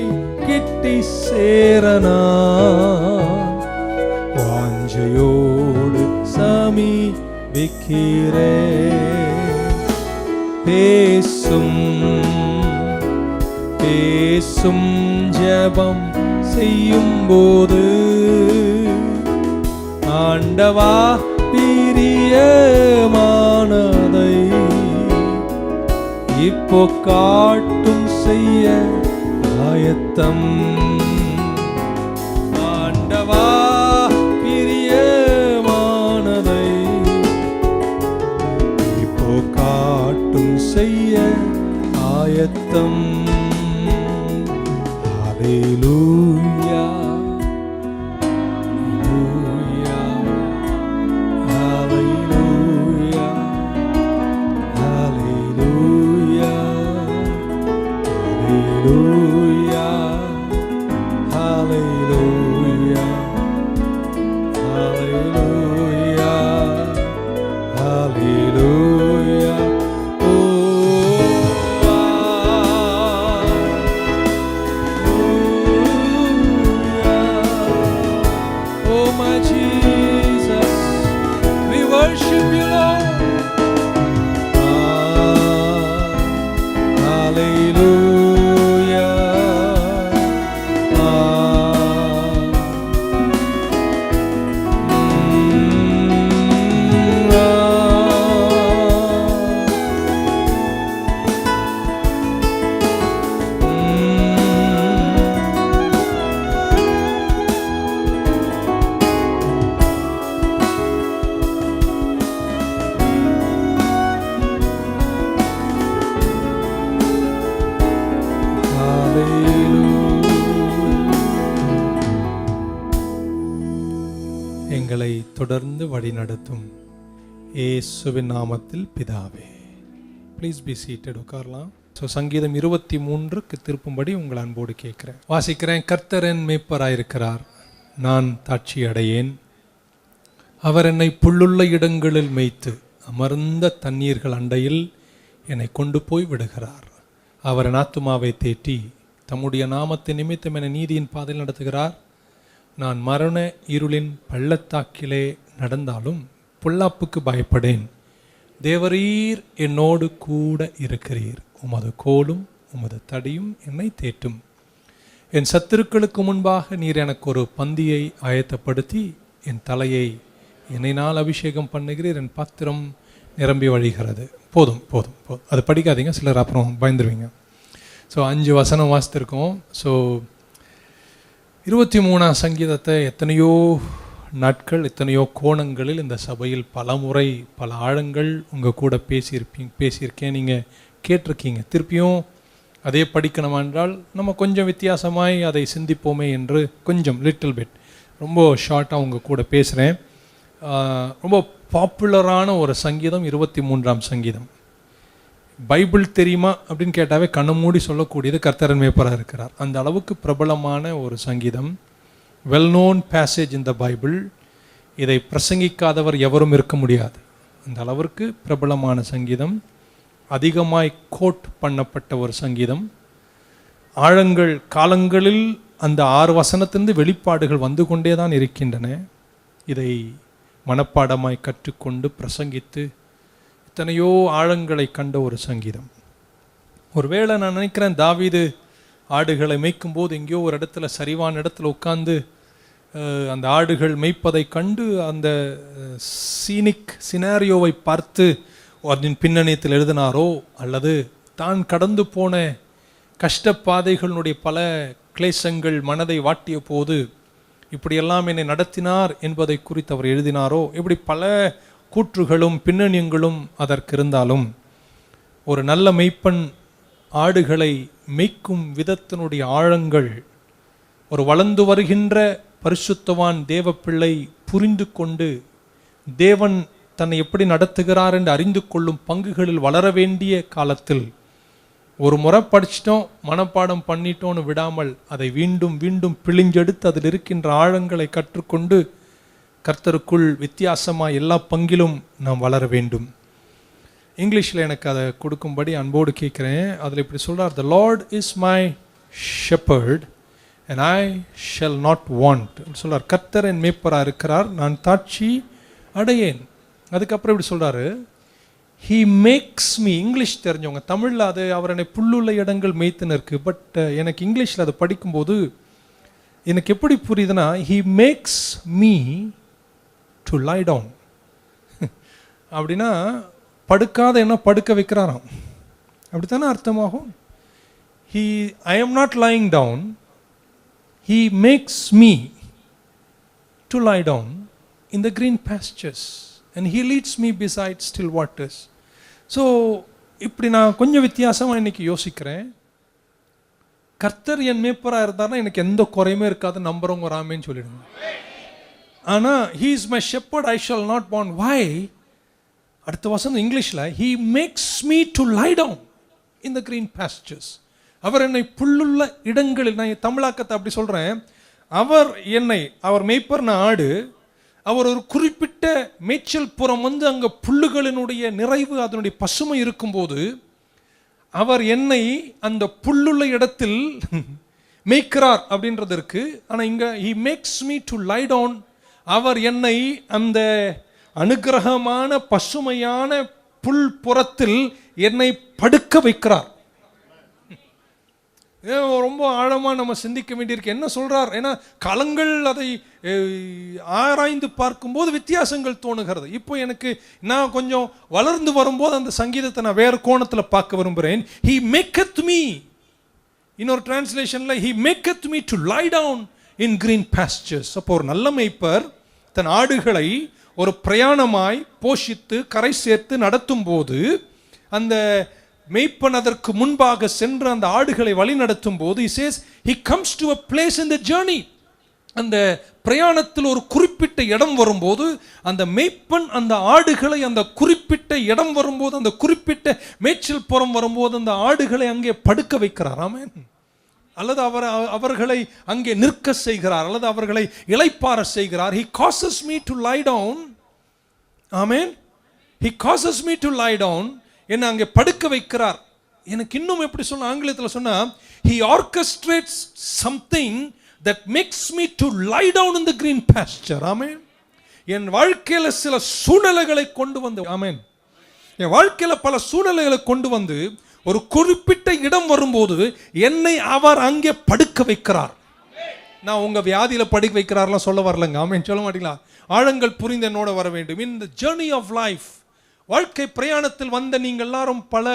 கிட்டி சேரனா வாஞ்சையோடு சமீபிக்கிறே. பேசும் பேசும் ஜெபம் செய்யும் போது ஆண்டவா பிரியமானதை இப்போ காட்டும் செய்ய ஆயத்தம். ஆண்டவா பிரியமானதை இப்போ காட்டும் செய்ய ஆயத்தம். ஹல்லேலூயா எங்களை தொடர்ந்து வழிநடத்தும் இயேசுவின் நாமத்தில் பிதாவே. Please be seated. உட்காரலாம். ஸோ சங்கீதம் 23க்கு திருப்பும்படி உங்கள் அன்போடு கேட்குறேன், வாசிக்கிறேன். கர்த்தர் என் மேய்ப்பராயிருக்கிறார், நான் தாட்சி அடையேன். அவர் என்னை புல்லுள்ள இடங்களில் மேய்த்து அமர்ந்த தண்ணீர்கள் அண்டையில் என்னை கொண்டு போய் விடுகிறார். அவர் என் ஆத்துமாவை தேற்றி தம்முடைய நாமத்தின் நிமித்தம் என நீதியின் பாதையில் நடத்துகிறார். நான் மரண இருளின் பள்ளத்தாக்கிலே நடந்தாலும் பொல்லாப்புக்கு பயப்படேன். தேவரீர் என்னோடு கூட இருக்கிறீர். உமது கோலும் உமது தடியும் என்னை தேற்றும். என் சத்துருக்களுக்கு முன்பாக நீர் எனக்கு ஒரு பந்தியை ஆயத்தப்படுத்தி என் தலையை என்னைனால் அபிஷேகம் பண்ணுகிறீர். என் பாத்திரம் நிரம்பி வழிகிறது. போதும் போதும் போதும், அது படிக்காதீங்க, சிலர் அப்புறம் பயந்துருவீங்க. ஸோ 5 வசனம் வாசித்திருக்கோம். ஸோ 23ஆம் சங்கீதத்தை எத்தனையோ நாட்கள் எத்தனையோ கோணங்களில் இந்த சபையில் பல முறை பல ஆழங்கள் உங்கள் கூட பேசியிருக்கேன், நீங்கள் கேட்டிருக்கீங்க. திருப்பியும் அதே படிக்கணுமா என்றால் நம்ம கொஞ்சம் வித்தியாசமாய் அதை சிந்திப்போமே என்று கொஞ்சம் லிட்டில் பிட் ரொம்ப ஷார்ட்டாக உங்கள் கூட பேசுகிறேன். ரொம்ப பாப்புலரான ஒரு சங்கீதம் 23ஆம் சங்கீதம். பைபிள் தெரியுமா அப்படின்னு கேட்டாவே கண்ணை மூடி சொல்லக்கூடியது கர்த்தர் மேய்ப்பராக இருக்கிறார். அந்த அளவுக்கு பிரபலமான ஒரு சங்கீதம், well known passage in the Bible. இதை பிரசங்கிக்காதவர் எவரும் இருக்க முடியாது. அந்த அளவிற்கு பிரபலமான சங்கீதம், அதிகமாய் கோட் பண்ணப்பட்ட ஒரு சங்கீதம். ஆழங்கள் காலங்களில் அந்த 6 வசனத்திலிருந்து வெளிப்பாடுகள் வந்து கொண்டே தான் இருக்கின்றன. இதை மனப்பாடமாய் கற்றுக்கொண்டு பிரசங்கித்து எத்தனையோ ஆழங்களை கண்ட ஒரு சங்கீதம். ஒருவேளை நான் நினைக்கிறேன், தாவீது ஆடுகளை மேய்க்கும் போது எங்கேயோ ஒரு இடத்துல சரிவான இடத்துல உட்கார்ந்து அந்த ஆடுகள் மேய்ப்பதை கண்டு அந்த சினாரியோவை பார்த்து அதன் பின்னணியத்தில் எழுதினாரோ, அல்லது தான் கடந்து போன கஷ்டப்பாதைகளுடைய பல கிளேசங்கள் மனதை வாட்டிய போது இப்படியெல்லாம் என்னை நடத்தினார் என்பதை குறித்து அவர் எழுதினாரோ, இப்படி பல கூற்றுகளும் பின்னணியங்களும் அதற்கு இருந்தாலும், ஒரு நல்ல மெய்ப்பன் ஆடுகளை மேய்க்கும் விதத்தினுடைய ஆழங்கள் ஒரு வளர்ந்து வருகின்ற பரிசுத்தவான் தேவ பிள்ளை புரிந்து கொண்டு தேவன் தன்னை எப்படி நடத்துகிறார் என்று அறிந்து கொள்ளும் பங்குகளில் வளர வேண்டிய காலத்தில் ஒரு முறை படிச்சிட்டோம், மனப்பாடம் பண்ணிட்டோன்னு விடாமல் அதை மீண்டும் மீண்டும் பிழிஞ்செடுத்து அதில் இருக்கின்ற ஆழங்களை கற்றுக்கொண்டு கர்த்தருக்குள் வித்தியாசமாக எல்லா பங்கிலும் நாம் வளர வேண்டும். இங்கிலீஷில் எனக்கு அதை கொடுக்கும்படி அன்போடு கேட்குறேன். அதில் இப்படி சொல்கிறார், the Lord is my shepherd and I shall not want. சொல்றார், கர்த்தர் என் மேய்ப்பராக இருக்கிறார், நான் தாட்சி அடையேன். அதுக்கப்புறம் இப்படி சொல்றாரு, he makes me. இங்கிலீஷ் தெரிஞ்சவங்க தமிழில் அது அவர் என்னை புல்லுள்ள இடங்கள் மேய்த்துன்னு இருக்கு. பட் எனக்கு இங்கிலீஷில் அதை படிக்கும்போது எனக்கு எப்படி புரியுதுன்னா, he makes me to lie down. அப்படின்னா படுக்காத என்ன படுக்க வைக்கிறாராம், அப்படித்தானே அர்த்தமாகும். I am not lying down, he makes me to lie down in the green pastures and he leads me beside still waters. So இப்படி நான் கொஞ்சம் வித்தியாசமாக இன்னைக்கு யோசிக்கிறேன். கர்த்தர் என் மேய்ப்பராக இருந்தார்னா எனக்கு எந்த குறையுமே இருக்காது, நம்புறவங்க ஒரு ஆமேன்னு சொல்லிடுங்க. ஆனால் he is my shepherd, I shall not want. Why? அடுத்த வசனம் இங்கிலீஷில், he makes me to lie down in the green pastures. அவர் என்னை புல்லுள்ள இடங்களில், நான் தமிழாக்கத்தை அப்படி சொல்கிறேன், அவர் மேய்ப்பர், நான் ஆடு. அவர் ஒரு குறிப்பிட்ட மேய்ச்சல் புறம் வந்து அங்கே புல்லுகளினுடைய நிறைவு, அதனுடைய பசுமை இருக்கும்போது அவர் என்னை அந்த புல்லுள்ள இடத்தில் மேய்க்கிறார் அப்படின்றது இருக்கு. ஆனால் இங்கே he makes me to lie down. அவர் என்னை அந்த அனுகிரகமான பசுமையான புல் புறத்தில் என்னை படுக்க வைக்கிறார். ரொம்ப ஆழமாக நம்ம சிந்திக்க வேண்டியிருக்கு. என்ன சொல்றார்? ஏன்னா களங்கள் அதை ஆராய்ந்து பார்க்கும்போது வித்தியாசங்கள் தோணுகிறது. இப்போ எனக்கு நான் கொஞ்சம் வளர்ந்து வரும்போது அந்த சங்கீதத்தை நான் வேறு கோணத்தில் பார்க்க விரும்புகிறேன். he maketh me, இன்னொரு டிரான்ஸ்லேஷனில் he maketh me to lie down in green pastures. அப்போ ஒரு நல்ல மேய்ப்பர் தன் ஆடுகளை ஒரு பிரயாணமாய் போஷித்து கரை சேர்த்து நடத்தும் போது, அந்த மேய்ப்பன் அதற்கு முன்பாக சென்று அந்த ஆடுகளை வழி நடத்தும் போது he says he comes to a place in the journey. அந்த பிரயாணத்தில் ஒரு குறிப்பிட்ட இடம் வரும்போது அந்த மேய்ப்பன் அந்த ஆடுகளை அந்த குறிப்பிட்ட இடம் வரும்போது, அந்த குறிப்பிட்ட மேய்ச்சல் புறம் வரும்போது அந்த ஆடுகளை அங்கே படுக்க வைக்கிறார். ஆமென். அல்லது அவர்களை அங்கே நிற்க செய்கிறார், அல்லது அவர்களை இளைப்பாற செய்கிறார். he causes me to lie down. Amen. he causes me to lie down. என்ன அங்கே படுக்க வைக்கிறார். எனக்கு இன்னும் எப்படி சொன்ன, ஆங்கிலத்தில் சொன்னா, he orchestrates something that makes me to lie down in the green pasture. ஆமென். என் வாழ்க்கையில சில சூழ்நிலைகளை கொண்டு வந்து, ஆமென், என் வாழ்க்கையில பல சூழ்நிலைகளை கொண்டு வந்து ஒரு குறிப்பிட்ட இடம் வரும்போது என்னை அவர் அங்கே படுக்க வைக்கிறார். நான் உங்க வியாதியில படுக்க வைக்கிறார்லாம் சொல்ல வரலங்க. ஆமென். சொல்ல மாட்டீங்களா? ஆழங்கள் புரிந்து என்னோட வர வேண்டும். in the journey of life, வாழ்க்கை பிரயாணத்தில் வந்த நீங்கள் எல்லாரும் பல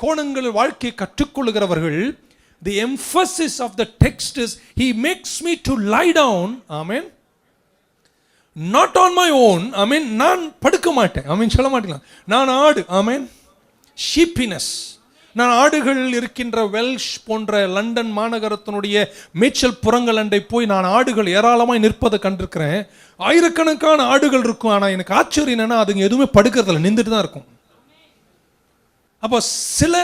கோணங்களில் வாழ்க்கையை கற்றுக்கொள்கிறவர்கள். the emphasis of the text is he makes me to lie down. amen. not on my own. amen. நான் படுக்க மாட்டேன். amen. சொல்ல மாட்டீங்களா? நான் ஆடு. amen. sheepiness. நான் ஆடுகள் இருக்கின்ற வெல்ஷ் போன்ற லண்டன் மாநகரத்தினுடைய மேய்ச்சல் புறங்கள் அண்டை போய் நான் ஆடுகள் ஏராளமாய் நிற்பதை கண்டிருக்கிறேன். ஆயிரக்கணக்கான ஆடுகள் இருக்கும். ஆனால் எனக்கு ஆச்சரியம் என்னன்னா, அதுங்க எதுவுமே படுக்கிறதில்ல, நின்றுட்டு தான் இருக்கும். அப்போ சில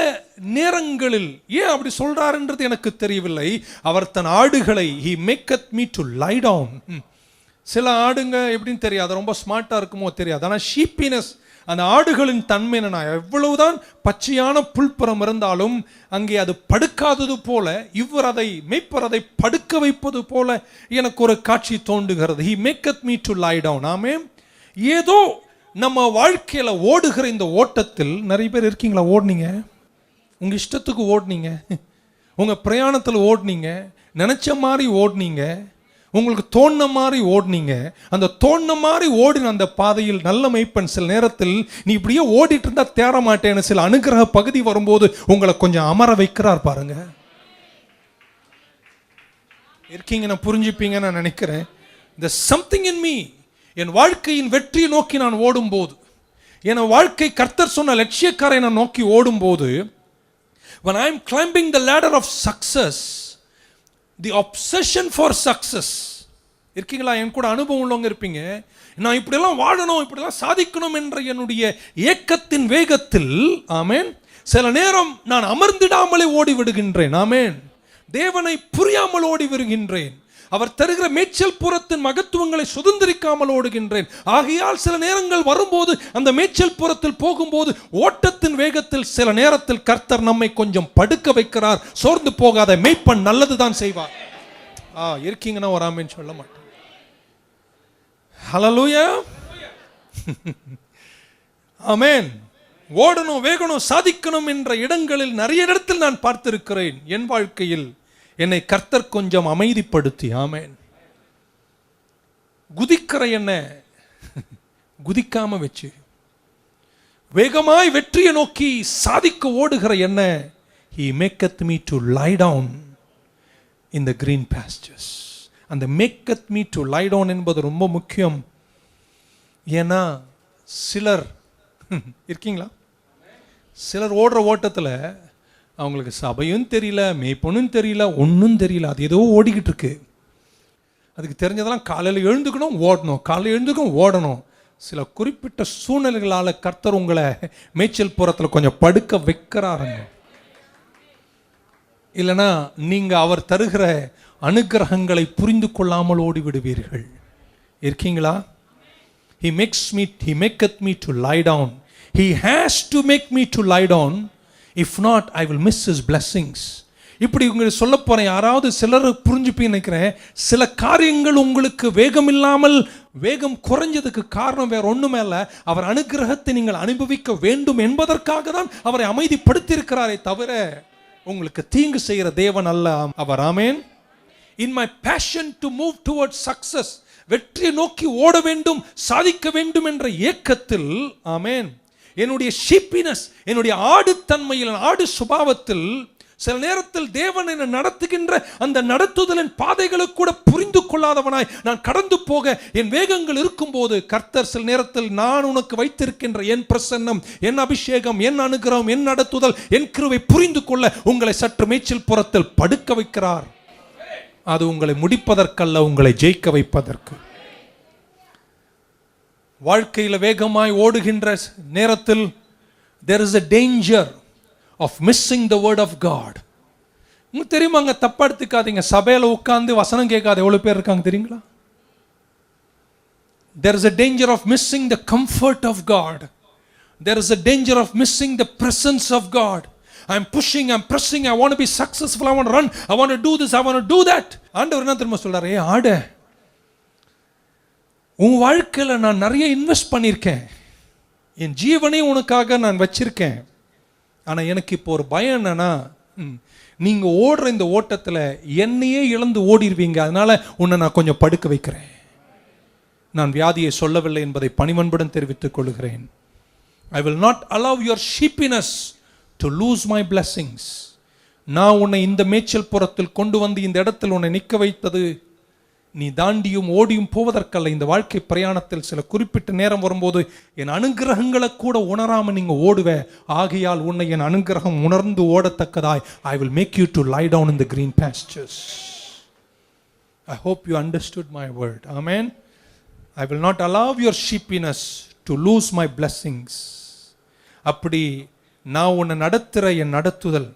நேரங்களில் ஏன் அப்படி சொல்றாருன்றது எனக்கு தெரியவில்லை. அவர் தன் ஆடுகளை he maketh me to lie down. சில ஆடுங்க எப்படின்னு தெரியாது, ரொம்ப ஸ்மார்ட்டாக இருக்குமோ தெரியாது. ஆனால் ஷீப்பினஸ், அந்த ஆடுகளின் தன்மை என்ன, எவ்வளவுதான் பச்சையான புல்புறம் இருந்தாலும் அங்கே அது படுக்காதது போல இவர் அதை மேய்ப்பர் அதை படுக்க வைப்பது போல எனக்கு ஒரு காட்சி தோன்றுகிறது. he maketh me to lie down. ஆமென். ஏதோ நம்ம வாழ்க்கையில ஓடுகிற இந்த ஓட்டத்தில் நிறைய பேர் இருக்கீங்களா? ஓடுனீங்க, உங்க இஷ்டத்துக்கு ஓடுனீங்க, உங்க பிரயாணத்தில் ஓடுனீங்க, நினைச்ச மாதிரி ஓடுனீங்க, உங்களுக்கு தோணுன மாதிரி ஓடுனீங்க. அந்த தோணுன மாதிரி ஓடின அந்த பாதையில் நல்ல மேய்ப்பன் சில நேரத்தில் நீ இப்படியே ஓடிட்டு இருந்தா தேற மாட்டேன்னு சில அனுகிரக பகுதி வரும்போது உங்களை கொஞ்சம் அமர வைக்கிறார் பாருங்க. இருக்கீங்க, நான் புரிஞ்சுப்பீங்க நான் நினைக்கிறேன். the something in me, என் வாழ்க்கையின் வெற்றியை நோக்கி நான் ஓடும்போது, என் வாழ்க்கை கர்த்தர் சொன்ன லட்சியக்காரை நான் நோக்கி ஓடும்போது, when I am climbing the ladder of success, the obsession for success இருக்கீங்களா? என் கூட அனுபவம் உள்ளவங்க இருப்பீங்க. நான் இப்படியெல்லாம் வாழணும், இப்படியெல்லாம் சாதிக்கணும் என்ற என்னுடைய ஏக்கத்தின் வேகத்தில், ஆமேன், சில நேரம் நான் அமர்ந்திடாமலே ஓடி விடுகின்றேன். ஆமேன். தேவனை புரியாமல் ஓடி வருகின்றேன். அவர் தருகிற மேய்ச்சல் புறத்தின் மகத்துவங்களை சுதந்திரிக்காமல் ஓடுகின்றேன். ஆகையால் சில நேரங்கள் வரும்போது, அந்த மேய்ச்சல் புறத்தில் போகும்போது, ஓட்டத்தின் வேகத்தில் சில நேரத்தில் கர்த்தர் நம்மை கொஞ்சம் படுக்க வைக்கிறார். சோர்ந்து போகாத, மேய்ப்பன் நல்லதுதான் செய்வார். இருக்கீங்கன்னா ஒரு ஆமென் சொல்ல மாட்டேன். ஹல்லேலூயா. ஆமென். ஓடணும், வேகணும், சாதிக்கணும் என்ற இடங்களில் நிறைய இடத்தில் நான் பார்த்திருக்கிறேன். என் வாழ்க்கையில் என்னை கர்த்தர் கொஞ்சம் அமைதிப்படுத்தி, ஆமென், குதிக்கிற என்ன குதிக்காம வச்சு, வேகமாய் வெற்றியை நோக்கி சாதிக்க ஓடுகிற என்ன, he maketh me to lie down in the green pastures. அந்த maketh me to lie down என்பது ரொம்ப முக்கியம். ஏன்னா சிலர் இருக்கீங்களா, சிலர் ஓடுற ஓட்டத்தில் அவங்களுக்கு சபையும் தெரியல, மேய்ப்பனும் தெரியல, ஒன்றும் தெரியல, அது ஏதோ ஓடிக்கிட்டு இருக்கு. அதுக்கு தெரிஞ்சதெல்லாம் காலையில் எழுந்துக்கணும், ஓடணும், காலையில் எழுந்துக்கணும், ஓடணும். சில குறிப்பிட்ட சூழ்நிலைகளால் கர்த்தர் உங்களை மேய்ச்சல் புறத்தில் கொஞ்சம் படுக்க வைக்கிறாருங்க. இல்லைனா நீங்கள் அவர் தருகிற அனுக்கிரகங்களை புரிந்து கொள்ளாமல் ஓடிவிடுவீர்கள். இருக்கீங்களா? He maketh me to lie down. He has to make me to lie down. If not, I will miss his blessings. இப்படி உங்களுக்கு சொல்ல போறேன். யாராவது சிலர் புரிஞ்சுப்பீங்க நினைக்கிறேன். சில காரியங்கள் உங்களுக்கு வேகம் இல்லாமல், வேகம் குறைஞ்சதுக்கு காரணம் வேற ஒண்ணுமே இல்லை, அவர் அனுக்கிரகத்தை நீங்கள் அனுபவிக்க வேண்டும் என்பதற்காக தான் அவரை அமைதிப்படுத்தி இருக்கிறாரே தவிர உங்களுக்கு தீங்கு செய்கிற தேவன் அல்ல அவர். ஆமென். In my passion to move towards success, வெற்றியை நோக்கி ஓட வேண்டும், சாதிக்க வேண்டும் என்ற ஏக்கத்தில், ஆமென், என்னுடைய ஷீப்பினஸ், என்னுடைய ஆடுத்தன்மையில், ஆடு சுபாவத்தில் சில நேரத்தில் தேவன் என்னை நடத்துகின்ற அந்த நடத்துதலின் பாதைகளுக்கு கூட புரிந்து கொள்ளாதவனாய் நான் கடந்து போக என் வேகங்கள் இருக்கும்போது, கர்த்தர் சில நேரத்தில் நான் உனக்கு வைத்திருக்கின்ற என் பிரசன்னம், என் அபிஷேகம், என் அனுகிரகம், என் நடத்துதல், என் கிருபை புரிந்து கொள்ள உங்களை சற்று மேய்ச்சல் புறத்தில் படுக்க வைக்கிறார். அது உங்களை முடிப்பதற்கல்ல, உங்களை ஜெயிக்க வைப்பதற்கு. வாழ்க்கையில் வேகமாய் ஓடுகின்ற நேரத்தில் there is a danger of missing the word of God. உங்களுக்கு தெரியுமாங்க, தப்பா எடுத்துக்காதீங்க, சபையில் உட்கார்ந்து வசனம் கேட்காத எவ்வளவு பேர் இருக்காங்க தெரியுங்களா? There is a danger of missing the comfort of God. There is a danger of missing the presence of God. I'm pushing, I'm pressing, I want to be successful, I want to run, I want to do this, I want to do that. ஆண்டவர் என்ன தெரியுமா சொல்றாரு? ஆடு, உன் வாழ்க்கையில் நான் நிறைய invest பண்ணியிருக்கேன், என் ஜீவனை உனக்காக நான் வச்சிருக்கேன். ஆனால் எனக்கு இப்போ ஒரு பயம் என்னன்னா, நீங்கள் ஓடுற இந்த ஓட்டத்தில் என்னையே இழந்து ஓடிடுவீங்க. அதனால உன்னை நான் கொஞ்சம் படுக்க வைக்கிறேன். நான் வியாதியை சொல்லவில்லை என்பதை பணிவன்புடன் தெரிவித்துக் கொள்கிறேன். I will not allow your sheepiness to lose my blessings. நான் உன்னை இந்த மேய்ச்சல் புறத்தில் கொண்டு வந்து இந்த இடத்தில் உன்னை நிற்க வைத்தது நீ தாண்டியும் ஓடியும் போவதற்கல்ல. இந்த வாழ்க்கை பிரயாணத்தில் சில குறிப்பிட்ட நேரம் வரும்போது என் அனுகிரகங்களை கூட உணராமல் நீங்க ஓடுவே. ஆகையால் உன்னை என் அனுகிரகம் உணர்ந்து ஓடத்தக்கதாய் I will make you to lie down in the green pastures. I hope you understood my word. Amen. I will not allow your sheepiness to lose my blessings. அப்படி நான் உன்னை நடத்துகிற என் நடத்துதல்,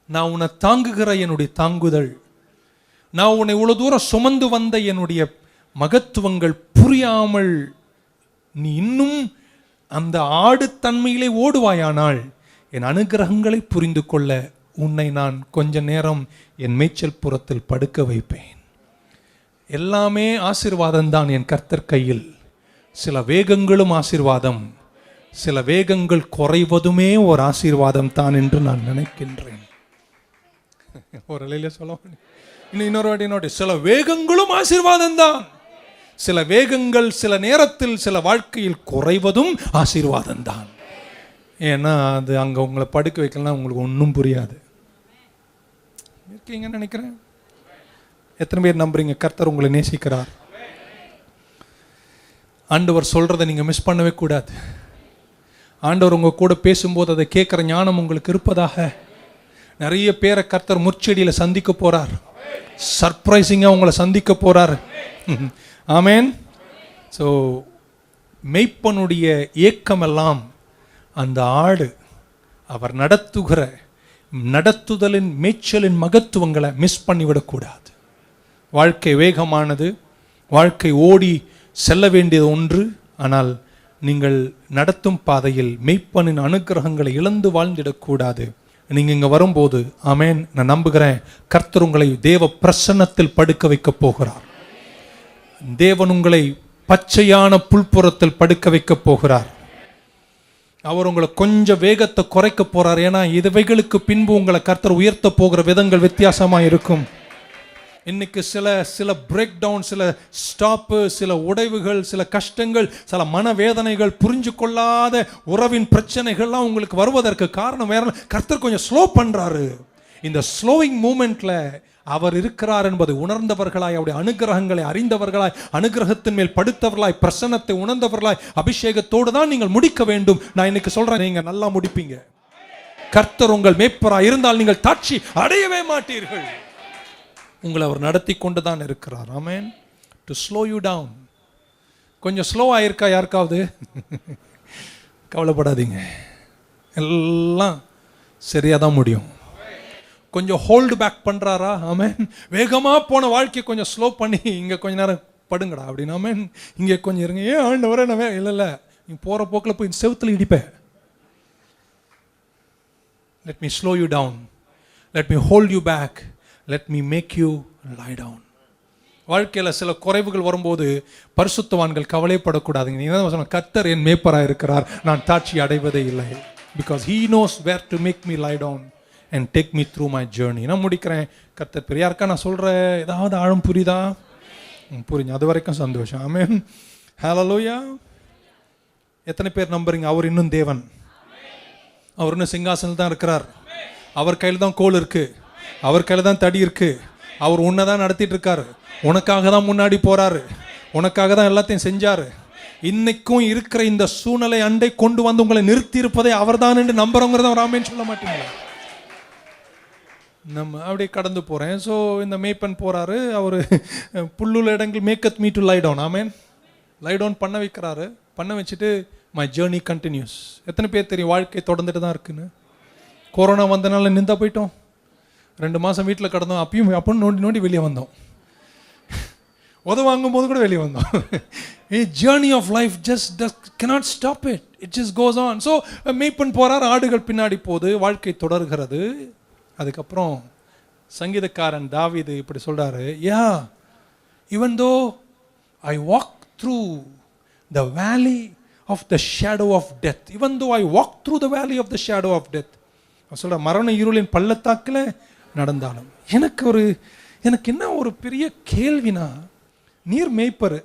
நான் உன்னை தாங்குகிற என்னுடைய தாங்குதல், நான் உன்னை இவ்வளவு தூரம் சுமந்து வந்த என்னுடைய மகத்துவங்கள் புரியாமல் நீ இன்னும் அந்த ஆடுத்தன்மையிலே ஓடுவாயானால் என் அனுகிரகங்களை புரிந்து கொள்ள உன்னை நான் கொஞ்ச நேரம் என் மேய்ச்சல் புறத்தில் படுக்க வைப்பேன். எல்லாமே ஆசீர்வாதம் தான் என் கர்த்தர் கையில். சில வேகங்களும் ஆசீர்வாதம், சில வேகங்கள் குறைவதுமே ஒரு ஆசீர்வாதம் தான் என்று நான் நினைக்கின்றேன். ஒரு அலையில சொல்ல இன்னொரு வாட்டி நோட்டி, சில வேகங்களும் ஆசீர்வாதம் தான், சில வேகங்கள் சில நேரத்தில் சில வாழ்க்கையில் குறைவதும் ஆசீர்வாதம் தான். ஏன்னா அது அங்கே உங்களை படுக்க வைக்கலாம், உங்களுக்கு ஒன்றும் புரியாது. இருக்கீங்கன்னு நினைக்கிறேன். எத்தனை பேர் நம்புறீங்க கர்த்தர் உங்களை நேசிக்கிறார்? ஆண்டவர் சொல்றதை நீங்க மிஸ் பண்ணவே கூடாது. ஆண்டவர் உங்க கூட பேசும்போது அதை கேட்குற ஞானம் உங்களுக்கு இருப்பதாக. நிறைய பேரை கர்த்தர் முற்செடியில் சந்திக்க போறார். சர்ப்ரைசிங்கா உங்களை சந்திக்க போறார். ஆமென். ஸோ மெய்ப்பனுடைய ஏக்கமெல்லாம் அந்த ஆடு அவர் நடத்துதலின் மேய்ச்சலின் மகத்துவங்களை மிஸ் பண்ணிவிடக்கூடாது. வாழ்க்கை வேகமானது, வாழ்க்கை ஓடி செல்ல வேண்டியது ஒன்று. ஆனால் நீங்கள் நடத்தும் பாதையில் மெய்ப்பனின் அனுக்கிரகங்களை இழந்து வாழ்ந்திடக்கூடாது. நீங்கள் இங்கே வரும்போது ஆமென், நான் நம்புகிறேன் கர்த்தர் உங்களை தேவ பிரசன்னத்தில் படுக்க வைக்க போகிறார். தேவன் உங்களை பச்சையான புல்புறத்தில் படுக்க வைக்க போகிறார். அவர் உங்களை கொஞ்சம் வேகத்தை குறைக்க போறார். ஏன்னா இதுவைகளுக்கு பின்பு உங்களை கர்த்தர் உயர்த்த போகிற விதங்கள் வித்தியாசமாக இருக்கும். இன்னைக்கு சில பிரேக் டவுன், சில ஸ்டாப்பு, சில உடைவுகள், சில கஷ்டங்கள், சில மனவேதனைகள், புரிஞ்சு கொள்ளாத உறவின் பிரச்சனைகள்லாம் உங்களுக்கு வருவதற்கு காரணம் வேற. கர்த்தர் கொஞ்சம் ஸ்லோ பண்றாரு. இந்த ஸ்லோவிங் மூமெண்ட்ல அவர் இருக்கிறார் என்பதை உணர்ந்தவர்களாய், அவருடைய அனுகிரகங்களை அறிந்தவர்களாய், அனுகிரகத்தின் மேல் படுத்தவர்களாய், பிரசன்னத்தை உணர்ந்தவர்களாய், அபிஷேகத்தோடு தான் நீங்கள் முடிக்க வேண்டும். நான் இன்னைக்கு சொல்றேன், நீங்க நல்லா முடிப்பீங்க. கர்த்தர் உங்கள் மேய்ப்பராய் இருந்தால் நீங்கள் தாட்சி அடையவே மாட்டீர்கள். உங்களை அவர் நடத்தி கொண்டு தான் இருக்கிறார். ஆமென். To slow you down. கொஞ்சம் ஸ்லோ ஆயிருக்கா யாருக்காவது? கவலைப்படாதீங்க, எல்லாம் சரியாக தான் முடியும். கொஞ்சம் ஹோல்டு பேக் பண்ணுறாரா? ஆமென். வேகமாக போன வாழ்க்கையை கொஞ்சம் ஸ்லோ பண்ணி இங்கே கொஞ்ச நேரம் படுங்கடா அப்படின்னு. ஆமென். இங்கே கொஞ்சம் இருங்க. ஏன் ஆண்டவரே நான் இல்லை நீ போகிற போக்கில் போய் செவுத்தில் இடிப்பேன். Let me slow you down. Let me hold you back. Let me make you lie down. வாழ்க்கையில் சில குறைவுகள் வரும்போது பரிசுத்தவான்கள் கவலைப்படக்கூடாதுங்க. நீங்கள் தான் சொன்ன, கர்த்தர் என் மேய்ப்பராக இருக்கிறார், நான் தாட்சி அடைவதே இல்லை. Because he knows where to make me lie down and take me through my journey. நான் முடிக்கிறேன். கர்த்தர் பெரிய யாருக்கா நான் சொல்கிற ஏதாவது ஆழம் புரியுதா? புரிஞ்சு, அது வரைக்கும் சந்தோஷம். ஆமென். ஹல்லேலூயா. எத்தனை பேர் நம்புறீங்க அவர் இன்னும் தேவன்? அவர் இன்னும் சிங்காசனத்தில் தான் இருக்கிறார். அவர் கையில் தான் கோல் இருக்கு, அவர் கையில் தான் தடி இருக்கு. அவர் உன்னை தான் நடத்திட்டு இருக்காரு. உனக்காக தான் முன்னாடி போறாரு. உனக்காக தான் எல்லாத்தையும் செஞ்சாரு. இன்னைக்கும் இருக்கிற இந்த சூழ்நிலை அண்டை கொண்டு வந்து உங்களை நிறுத்தி இருப்பதை அவர் தான் என்று நம்புறோங்கிறத அவர் ஆமென் சொல்ல மாட்டீங்களா? நம்ம அப்படியே கடந்து போறேன். ஸோ இந்த மேய்ப்பன் போறாரு. அவர் புல்லுள்ள இடங்கள் maketh me to lie down. ஆமென். லை டவுன் பண்ண வைக்கிறாரு. பண்ண வச்சுட்டு மை ஜேர்னி கண்டினியூஸ். எத்தனை பேர் தெரியும் வாழ்க்கை தொடர்ந்துட்டு தான் இருக்குன்னு? கொரோனா வந்தனால நின்றா போயிட்டோம். 2 மாதம் வீட்டில் கிடந்தோம். அப்போ நோண்டி வெளியே வந்தோம். வாங்கும் போது கூட வெளியே வந்தோம். Journey of life just cannot stop it. It just goes on. So மேய்ப்பன் போறார், ஆடுகள் பின்னாடி போகுது, வாழ்க்கை தொடர்கிறது. அதுக்கப்புறம் சங்கீதக்காரன் தாவீது இப்படி சொல்றாரு, even though I walk through the valley of the shadow of death, even though I walk through the valley of the shadow of death, சொல்ற மரண இருளின் பள்ளத்தாக்கில் நடந்தாலும். எனக்கு என்ன ஒரு பெரிய கேள்வினா, நீர் மேய்ப்பர்,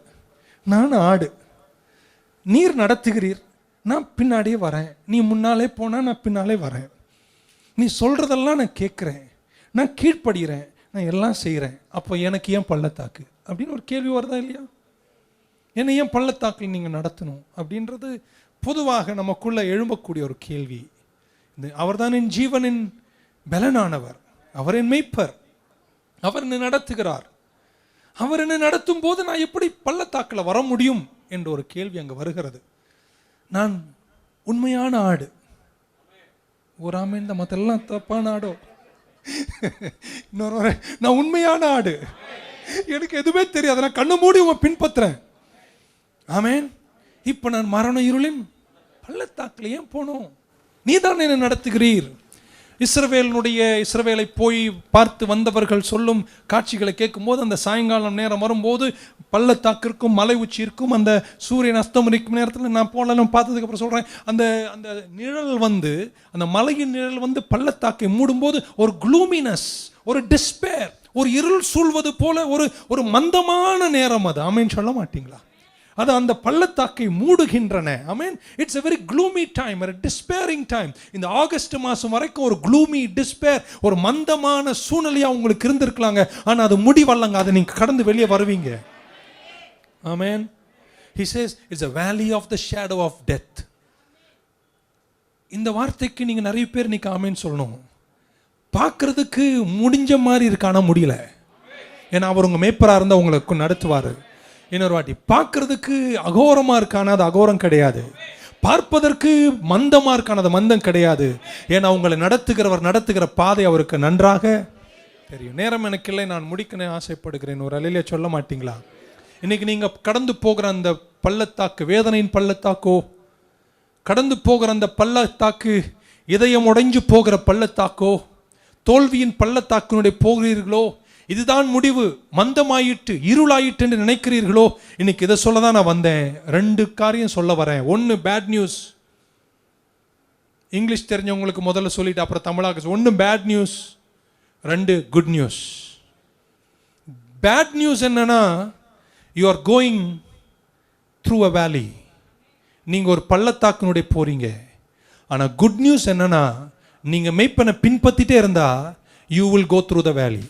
நான் ஆடு, நீர் நடத்துகிறீர், நான் பின்னாடியே வரேன். நீ முன்னாலே போனா நான் பின்னாலே வரேன். நீ சொல்றதெல்லாம் நான் கேட்குறேன், நான் கீழ்ப்படுகிறேன், நான் எல்லாம் செய்கிறேன். அப்போ எனக்கு ஏன் பள்ளத்தாக்கு அப்படின்னு ஒரு கேள்வி வருதா இல்லையா? என்னை ஏன் பள்ளத்தாக்கில் நீங்கள் நடத்தணும் அப்படின்றது பொதுவாக நமக்குள்ள எழும்பக்கூடிய ஒரு கேள்வி. அவர் தான் என் ஜீவனின் பலனானவர், அவர் என் மேய்ப்பர், அவர் என்னை நடத்துகிறார். அவர் என்னை நடத்தும் போது நான் எப்படி பள்ளத்தாக்கில் வர முடியும் என்ற ஒரு கேள்வி அங்கே வருகிறது. நான் உண்மையான ஆடு. ஒரு ஆமேன் தான், மற்றெல்லாம் தப்பான ஆடோ. இன்னொரு நான் உண்மையான ஆடு, எனக்கு எதுவுமே தெரியாது, நான் கண்ணு மூடி உங்க பின்பற்றுறேன். ஆமேன். இப்போ நான் மரண இருளின் பள்ளத்தாக்கில் ஏன் போனோம்? நீ தான் என்னை நடத்துகிறீர். இஸ்ரவேலை போய் பார்த்து வந்தவர்கள் சொல்லும் காட்சிகளை கேட்கும்போது, அந்த சாயங்காலம் நேரம் வரும்போது பள்ளத்தாக்கிற்கும் மலை உச்சிற்கும் அந்த சூரியன் அஸ்தமரிக்கும் நேரத்தில் நான் போனலாம் பார்த்ததுக்கு அப்புறம் சொல்கிறேன், அந்த நிழல் வந்து, அந்த மலையின் நிழல் வந்து பள்ளத்தாக்கை மூடும்போது ஒரு க்ளூமினஸ், ஒரு டிஸ்பேர், ஒரு இருள் சூழ்வது போல ஒரு மந்தமான நேரம் அது. ஆமேன் சொல்ல மாட்டீங்களா? அது அந்த பள்ளத்தாக்கை மூடுகின்றன. ஆமென். It's a very gloomy time, a despairing time. இந்த ஆகஸ்ட் மாதம் வரைக்கும் ஒரு gloomy, despair, ஒரு மந்தமான சூழ்நிலையா உங்களுக்கு இருந்திருக்கலாங்க. ஆனால் அது முடிவல்லங்க, அதை நீங்கள் கடந்து வெளியே வருவீங்க. ஆமென். He says it's a valley of the shadow of death. இந்த வார்த்தைக்கு நீங்கள் நிறைய பேர் இன்னைக்கு ஆமென் சொல்லணும். பார்க்கறதுக்கு முடிஞ்ச மாதிரி இருக்கு, ஆனால் முடியல. ஏன்னா அவர் உங்கள் மேய்ப்பராக இருந்தால் உங்களுக்கு நடத்துவார். இன்னொரு வாட்டி, பார்க்கறதுக்கு அகோரமா இருக்கான அது அகோரம் கிடையாது, பார்ப்பதற்கு மந்தமா இருக்கான அது மந்தம் கிடையாது. ஏன்னா உங்களை நடத்துகிற பாதை அவருக்கு நன்றாக தெரியும். நேரம் எனக்கு இல்லை, நான் முடிக்கணும் ஆசைப்படுகிறேன். ஒரு அலையில சொல்ல மாட்டீங்களா? இன்னைக்கு நீங்க கடந்து போகிற அந்த பள்ளத்தாக்கு, வேதனையின் பள்ளத்தாக்கோ, கடந்து போகிற அந்த பள்ளத்தாக்கு, இதயம் உடைஞ்சு போகிற பள்ளத்தாக்கோ, தோல்வியின் பள்ளத்தாக்கினுடைய போகிறீர்களோ, இதுதான் முடிவு, மந்தமாயிட்டு இருளாயிட்டு என்று நினைக்கிறீர்களோ, இன்னைக்கு இதை சொல்ல தான் நான் வந்தேன். 2 காரியம் சொல்ல வரேன். 1 பேட் நியூஸ். இங்கிலீஷ் தெரிஞ்சவங்களுக்கு முதல்ல சொல்லிட்டு அப்புறம் தமிழாக. 1 bad news, 2 good news. Bad news என்னன்னா, you are going through a valley. நீங்க ஒரு பள்ளத்தாக்கினுடைய போறீங்க. ஆனா குட் நியூஸ் என்னன்னா, நீங்க மெய்ப்பனை பின்பற்றிட்டே இருந்தா you will go through the valley.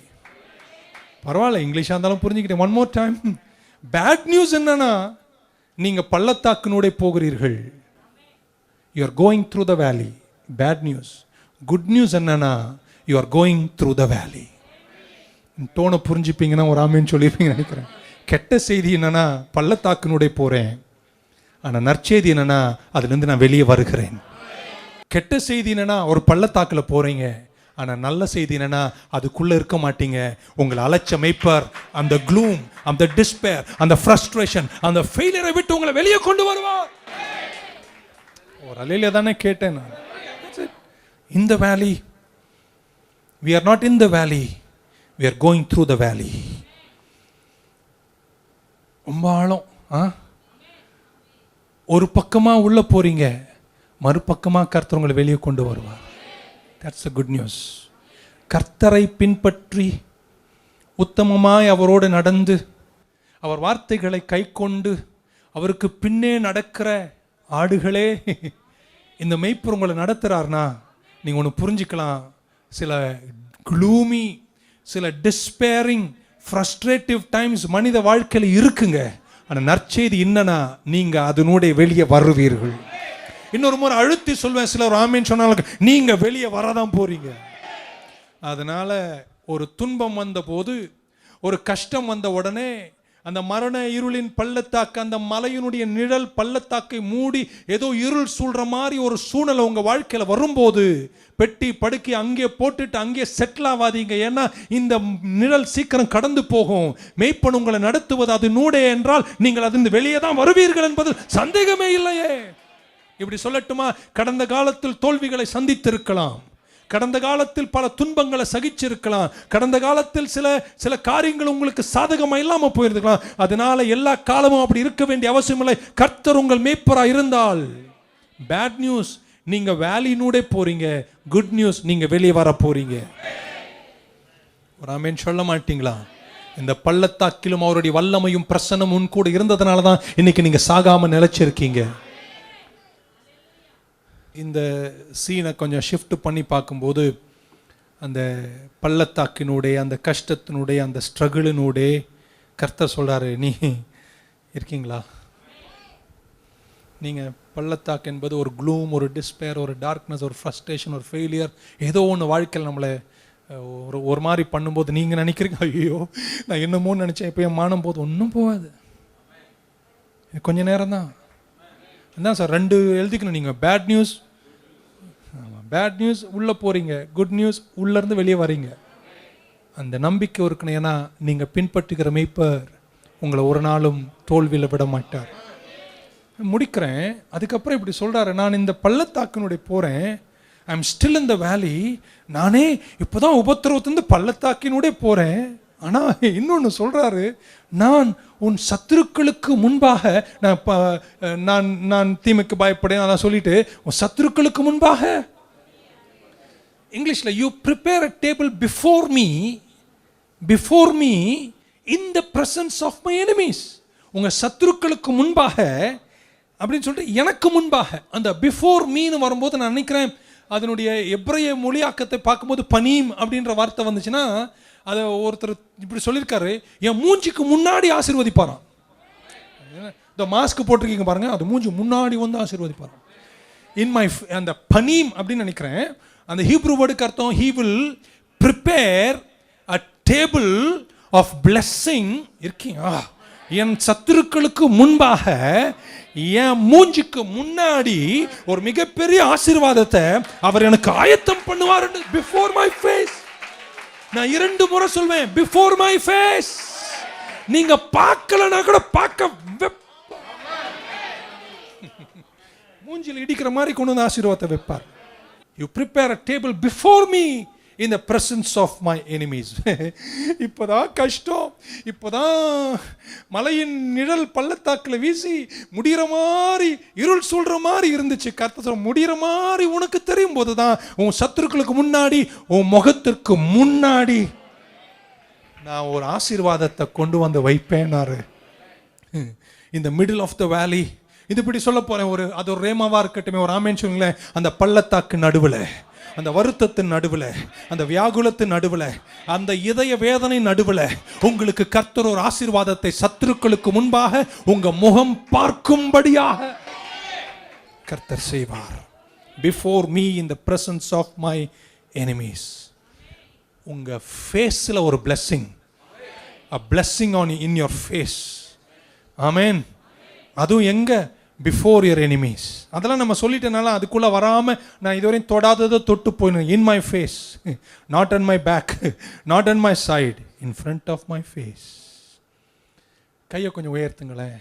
பரவாயில்ல, இங்கிலீஷாக இருந்தாலும் புரிஞ்சுக்கிட்டேன். 1 more time. பேட் நியூஸ் என்னன்னா, நீங்க பள்ளத்தாக்கினூடே போகிறீர்கள். You are going through the valley. Bad news. Good news என்னன்னா, you are going through the valley. டோனை புரிஞ்சுப்பீங்கன்னா ஒரு ஆமேன்னு சொல்லியிருப்பீங்க நினைக்கிறேன். கெட்ட செய்தி என்னன்னா, பள்ளத்தாக்கினூடே போறேன். ஆனால் நற்செய்தி என்னன்னா, அதுலேருந்து நான் வெளியே வருகிறேன். கெட்ட செய்தி என்னன்னா, ஒரு பள்ளத்தாக்கில் போறீங்க. ஆனால் நல்ல செய்தி என்னன்னா, அதுக்குள்ளே இருக்க மாட்டீங்க. உங்களை அழைச்ச மேய்ப்பர் அந்த க்ளூம், அந்த டிஸ்பேர், அந்த ஃப்ரஸ்ட்ரேஷன், அந்த ஃபெயிலியரை விட்டு உங்களை வெளியே கொண்டு வருவார். ஒரு அலையில தானே கேட்டேன் நான். இந்த வேலி, we are not in the valley, we are going through the valley. ரொம்ப ஆழம். ஒரு பக்கமா உள்ள போறீங்க, மறுபக்கமா கர்த்தர் உங்களை வெளியே கொண்டு வருவார். That's a good news. கர்த்தரை பின்பற்றி உத்தமமாய் அவரோடு நடந்து அவர் வார்த்தைகளை கைக்கொண்டு அவருக்கு பின்னே நடக்கிற ஆடுகளே, இந்த மெய்ப்பர் உங்களை நடத்துறாருனா நீங்க ஒன்று புரிஞ்சுக்கலாம். சில க்ளூமி, சில டிஸ்பேரிங், ஃப்ரஸ்ட்ரேட்டிவ் டைம்ஸ் மனித வாழ்க்கையில் இருக்குங்க. ஆனால் நற்செய்தி என்னன்னா, நீங்க அதனுடைய வெளியே வருவீர்கள். இன்னொரு முறை அழுத்தி சொல்வேன், சிலர் ஆமேன்னு சொன்னாலும் நீங்க வெளியே வரதான் போறீங்க. அதனால ஒரு துன்பம் வந்த போது, ஒரு கஷ்டம் வந்த உடனே, அந்த மரண இருளின் பள்ளத்தாக்கு, அந்த மலையினுடைய நிழல் பள்ளத்தாக்கை மூடி ஏதோ இருள் சூழ்ற மாதிரி ஒரு சூழ்நிலை உங்க வாழ்க்கையில வரும்போது, பெட்டி படுக்கை அங்கே போட்டுட்டு அங்கே செட்டில் ஆகாதீங்க. ஏன்னா இந்த நிழல் சீக்கிரம் கடந்து போகும். மெய்ப்பன் உங்களை நடத்துவது அது நூடே என்றால் நீங்கள் அதிலிருந்து வெளியே தான் வருவீர்கள் என்பது சந்தேகமே இல்லையே. இப்படி சொல்லட்டுமா, கடந்த காலத்தில் தோல்விகளை சந்தித்திருக்கலாம், கடந்த காலத்தில் பல துன்பங்களை சகிச்சிருக்கலாம், கடந்த காலத்தில் சில காரியங்கள் உங்களுக்கு சாதகமா இல்லாம போயிருக்கலாம். அதனால எல்லா காலமும் அப்படி இருக்க வேண்டிய அவசியம் இல்லை. கர்த்தர் உங்கள் மேய்ப்பரா இருந்தால், பேட் நியூஸ் நீங்க வேலினூடே போறீங்க, குட் நியூஸ் நீங்க வெளியே வர போறீங்க. ஒரு ஆமென் சொல்ல மாட்டீங்களா? இந்த பள்ளத்தாக்கிலும் அவருடைய வல்லமையும் பிரசன்னமும் உன் கூட இருந்ததுனால தான் இன்னைக்கு நீங்க சாகாம நிலைச்சிருக்கீங்க. இந்த சீனை கொஞ்சம் ஷிஃப்ட் பண்ணி பார்க்கும்போது, அந்த பள்ளத்தாக்கினுடைய, அந்த கஷ்டத்தினுடைய, அந்த ஸ்ட்ரகிளினுடைய கர்த்தர் சொல்கிறாரு, நீ இருக்கீங்களா? நீங்கள் பள்ளத்தாக்கு என்பது ஒரு க்ளூம், ஒரு டிஸ்பேர், ஒரு டார்க்னஸ், ஒரு ஃப்ரஸ்ட்ரேஷன், ஒரு ஃபெயிலியர், ஏதோ ஒன்று வாழ்க்கையில் நம்மளை ஒரு மாதிரி பண்ணும்போது நீங்கள் நினைக்கிறீங்க, ஐயோ நான் என்னமோ நினச்சேன், இப்போ என் மானம் போது. ஒன்றும் போகாது, கொஞ்ச நேரம் தான். அதான் சார் 2 எழுதிக்கணும். நீங்கள் பேட் நியூஸ், பேட் நியூஸ் உள்ளே போகிறீங்க, குட் நியூஸ் உள்ளேருந்து வெளியே வரீங்க. அந்த நம்பிக்கை இருக்கணும். ஏன்னா நீங்கள் பின்பற்றுகிற மேய்ப்பர் உங்களை ஒரு நாளும் தோல்வியில் விட மாட்டார். முடிக்கிறேன். அதுக்கப்புறம் இப்படி சொல்கிறாரு, நான் இந்த பள்ளத்தாக்கினுடைய போகிறேன், ஐ எம் ஸ்டில் இன் த வேலி. நானே இப்போ தான் உபத்திரவத்திலிருந்து பள்ளத்தாக்கினுடைய போகிறேன். ஆனால் இன்னொன்று சொல்கிறாரு, நான் உன் சத்துருக்களுக்கு முன்பாக, நான் தீமைக்கு பயப்படேன் அதான் சொல்லிட்டு, உன் சத்துருக்களுக்கு முன்பாக, இங்கிலீஷில் you prepare a table before me in the presence of my enemies. உங்கள் சத்துருக்களுக்கு முன்பாக அப்படின்னு சொல்லிட்டு, எனக்கு முன்பாக. அந்த பிஃபோர் மீன்னு வரும்போது நான் நினைக்கிறேன், அதனுடைய எப்ரைய மொழியாக்கத்தை பார்க்கும்போது பனீம் அப்படின்ற வார்த்தை வந்துச்சுன்னா, அதை ஒருத்தர் இப்படி சொல்லியிருக்காரு, என் மூஞ்சிக்கு முன்னாடி ஆசீர்வதிப்பாராம். இந்த மாஸ்க் போட்டிருக்கீங்க பாருங்க, அது மூஞ்சி முன்னாடி வந்து ஆசீர்வதிப்பாராம். அந்த பனீம் அப்படின்னு நினைக்கிறேன். அந்த ஹீப்ரூ வேர்டுக்கு அர்த்தம், he will prepare a table of blessing. இருக்கீங்க என் சத்துருக்களுக்கு முன்பாக என் மூஞ்சிக்கு முன்னாடி ஒரு மிகப்பெரிய ஆசீர்வாதத்தை அவர் எனக்கு ஆயத்தம் பண்ணுவார். Before my face. நான் 2 முறை சொல்வேன், பிஃபோர் மை ஃபேஸ். நீங்க பார்க்கலனா கூட பார்க்க மூஞ்சில இடிக்கிற மாதிரி கொண்டு வந்து ஆசீர்வாதத்தை வைப்பார். You prepare a table before me in the presence of my enemies. இப்போதான் கஷ்டம், இப்போதான் மலையின் நிழல் பள்ளத்தாக்கில் வீசி முடிகிற மாதிரி இருள் சொல்ற மாதிரி இருந்துச்சு. கர்த்தர் முடிகிற மாதிரி உனக்கு தெரியும் போதுதான் உன் சத்துருக்களுக்கு முன்னாடி, உன் முகத்திற்கு முன்னாடி நான் ஒரு ஆசீர்வாதத்தை கொண்டு வந்து வைப்பேனாரு. இந்த மிடில் ஆஃப் த வேலி, இது இப்படி சொல்ல போறேன், அது ஒரு ரேமாவா இருக்கட்டுமே, ஒரு ஆமேன்னு சொல்லுங்களேன். அந்த பள்ளத்தாக்கு நடுவில், அந்த வருத்தத்தின் நடுவில், அந்த வியாகுலத்தின் நடுவில், அந்த இதய வேதனை நடுவில் உங்களுக்கு கர்த்தர் ஒரு ஆசீர்வாதத்தை சத்துருக்களுக்கு முன்பாக உங்க முகம் பார்க்கும்படியாக கர்த்தர் செய்வார். Before me in the presence of my enemies. உங்க ஃபேஸ்ல ஒரு blessing, a blessing on in your face. ஆமென். அதுவும் எங்க? Before your enemies. அதெல்லாம் நம்ம சொல்லிட்டனால அதுக்குள்ள வராம நான் இதுவரையும் தொடாததை தொட்டு போயிடுறேன். In my face, not on my back, not on my side, in front of my face. கையை கொஞ்சம் உயர்த்துங்களேன்.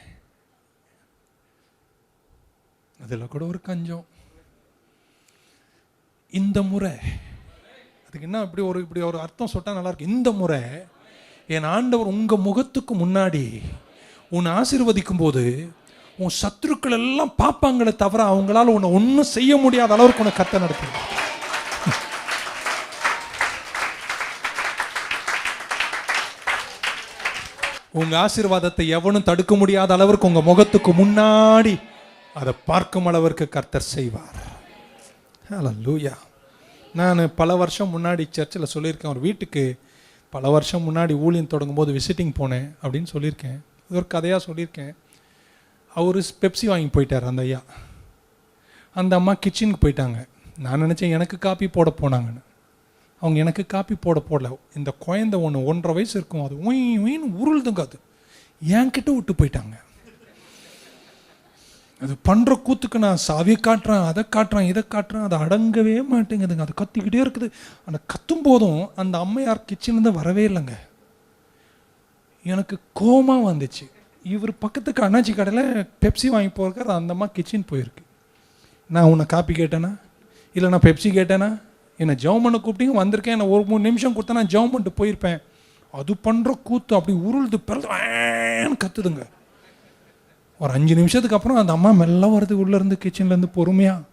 அதில் கூட ஒரு கஞ்சம். இந்த முறை அதுக்கு என்ன இப்படி ஒரு அர்த்தம் சொல்லிட்டா நல்லா இருக்கு. இந்த முறை என் ஆண்டவர் உங்க முகத்துக்கு முன்னாடி உன்னை ஆசீர்வதிக்கும் போது உன் சத்துருக்கள் எல்லாம் பார்ப்பாங்களே தவிர அவங்களால உன்னை ஒன்றும் செய்ய முடியாத அளவுக்கு உன்னை கர்த்தர் நடத்தும். உங்க ஆசீர்வாதத்தை எவனும் தடுக்க முடியாத அளவிற்கு உங்க முகத்துக்கு முன்னாடி அதை பார்க்கும் அளவிற்கு கர்த்தர் செய்வார். ஹல்லேலூயா. நான் பல வருஷம் முன்னாடி சர்ச்சில் சொல்லியிருக்கேன், ஒரு வீட்டுக்கு பல வருஷம் முன்னாடி ஊழியம் தொடங்கும் போது விசிட்டிங் போனேன் அப்படின்னு சொல்லியிருக்கேன். இது ஒரு கதையாக சொல்லியிருக்கேன். அவர் பெப்சி வாங்கி போயிட்டார் அந்த ஐயா. அந்த அம்மா கிச்சனுக்கு போயிட்டாங்க. நான் நினச்சேன் எனக்கு காப்பி போட போனாங்கன்னு. அவங்க எனக்கு காப்பி போடல. இந்த குழந்தை ஒன்று 1.5 வயசு இருக்கும், அது ஒயின்னு உருள்துங்க. அது என்கிட்ட விட்டு போயிட்டாங்க. அது பண்ணுற கூத்துக்கு நான் சாவியை காட்டுறேன், அதை காட்டுறேன், இதை காட்டுறேன், அதை அடங்கவே மாட்டேங்குதுங்க. அது கத்திக்கிட்டே இருக்குது. அந்த கத்தும் போதும் அந்த அம்மையார் கிச்சன்லேருந்து வரவே இல்லைங்க. எனக்கு கோபமாக வந்துச்சு. இவர் பக்கத்துக்கு அண்ணாச்சி கடையில் பெப்சி வாங்கி போயிருக்காரு, அந்த அம்மா கிச்சன் போயிருக்கு. நான் உன்னை காப்பி கேட்டேனா இல்லை நான் பெப்சி கேட்டேனா? என்னை ஜெபம் பண்ண கூப்பிட்டீங்க, வந்திருக்கேன். என்னை ஒரு 3 நிமிஷம் கொடுத்தா நான் ஜெபம் பண்ணிட்டு போயிருப்பேன். அது பண்ணுற கூத்து அப்படி உருள்து பிறகு கத்துதுங்க. ஒரு 5 நிமிஷத்துக்கு அப்புறம் அந்த அம்மா மெல்ல வருது உள்ளேருந்து, கிச்சன்லேருந்து பொறுமையாக.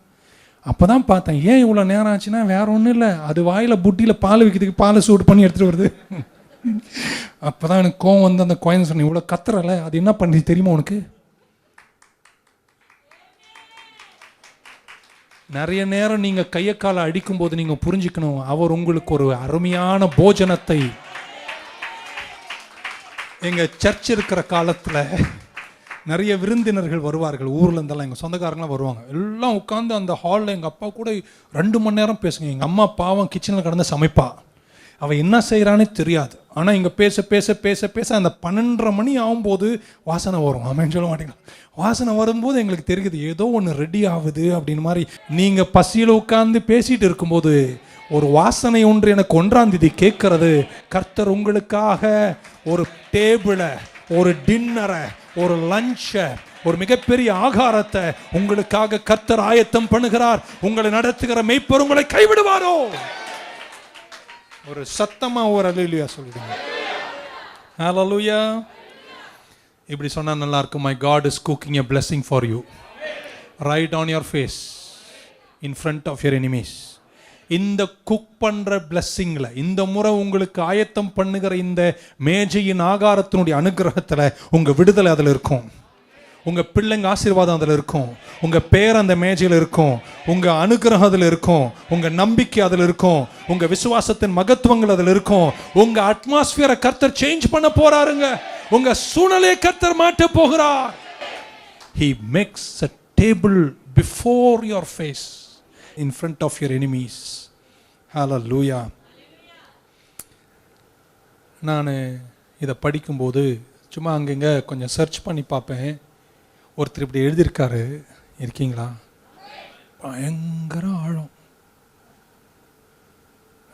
அப்போ தான் பார்த்தேன், ஏன் இவ்வளோ நேரம் ஆச்சுன்னா வேற ஒன்றும் இல்லை, அது வாயில் புட்டியில் பால் வைக்கிறதுக்கு பாலை சூடு பண்ணி எடுத்துகிட்டு வருது. அப்போ தான் எனக்கு கோவம் வந்து அந்த குழந்தை சொன்னேன், இவ்வளோ கத்துறல, அது என்ன பண்ணி தெரியுமா உனக்கு? நிறைய நேரம் நீங்கள் கையை காலை அடிக்கும்போது நீங்கள் புரிஞ்சுக்கணும், அவர் உங்களுக்கு ஒரு அருமையான போஜனத்தை. எங்கள் சர்ச் இருக்கிற காலத்தில் நிறைய விருந்தினர்கள் வருவார்கள், ஊரில் இருந்தெல்லாம் எங்கள் சொந்தக்காரங்களாம் வருவாங்க. எல்லாம் உட்காந்து அந்த ஹாலில் எங்கள் அப்பா கூட 2 மணி நேரம் பேசுங்க. எங்கள் அம்மா பாவம் கிச்சனில் கடந்து சமைப்பா, அவள் என்ன செய்கிறானே தெரியாது. ஆனால் இங்கே பேச பேச பேச பேச அந்த 12:30 மணி ஆகும்போது வாசனை வரும். ஆமான்னு சொல்ல மாட்டேங்க, வாசனை வரும்போது எங்களுக்கு தெரியுது ஏதோ ஒன்று ரெடி ஆகுது அப்படின்னு மாதிரி. நீங்கள் பசியில் உட்காந்து பேசிகிட்டு இருக்கும்போது ஒரு வாசனை ஒன்று எனக்கு 1ஆம் தேதி கேட்கறது. கர்த்தர் உங்களுக்காக ஒரு டேபிளை, ஒரு டின்னரை, ஒரு லஞ்சை, ஒரு மிகப்பெரிய ஆகாரத்தை உங்களுக்காக கர்த்தர் ஆயத்தம் பண்ணுகிறார். உங்களை நடத்துகிற மேய்ப்பர் உங்களை கைவிடுவாரோ? ஒரு சத்தமா ஒரு அல்லேலூயா சொல்லுங்க. ஹல்லேலூயா. இப்படி சொன்னா நல்லா இருக்கும். My God is cooking a blessing for you right on your face in front of your enemies. இந்த குக் பண்ற பிளஸ்ஸிங்ல, இந்த முறை உங்களுக்கு ஆயத்தம் பண்ணுகிற இந்த மேஜையின் ஆகாரத்தினுடைய அனுகிரகத்துல உங்க விடுதலை அதுல இருக்கும். உங்க பிள்ளைங்க ஆசீர்வாதம் அதில் இருக்கும். உங்க பேர் அந்த மேஜையில் இருக்கும். உங்க அனுகிரகம் அதில் இருக்கும். உங்க நம்பிக்கை அதில் இருக்கும். உங்க விசுவாசத்தின் மகத்துவங்கள் அதில் இருக்கும். உங்க அட்மாஸ்பியரை கர்த்தர் சேஞ்ச் பண்ண போறாருங்க. உங்க சூழ்நிலையை கர்த்தர் மாற்ற போகிறார். He makes a table before your face in front of your enemies. Hallelujah. நான் இதை படிக்கும்போது சும்மா அங்கங்க கொஞ்சம் சர்ச் பண்ணி பார்ப்பேன். ஒருத்தர் இப்படி எழுதியிருக்காரு, இருக்கீங்களா? பயங்கர ஆழம்.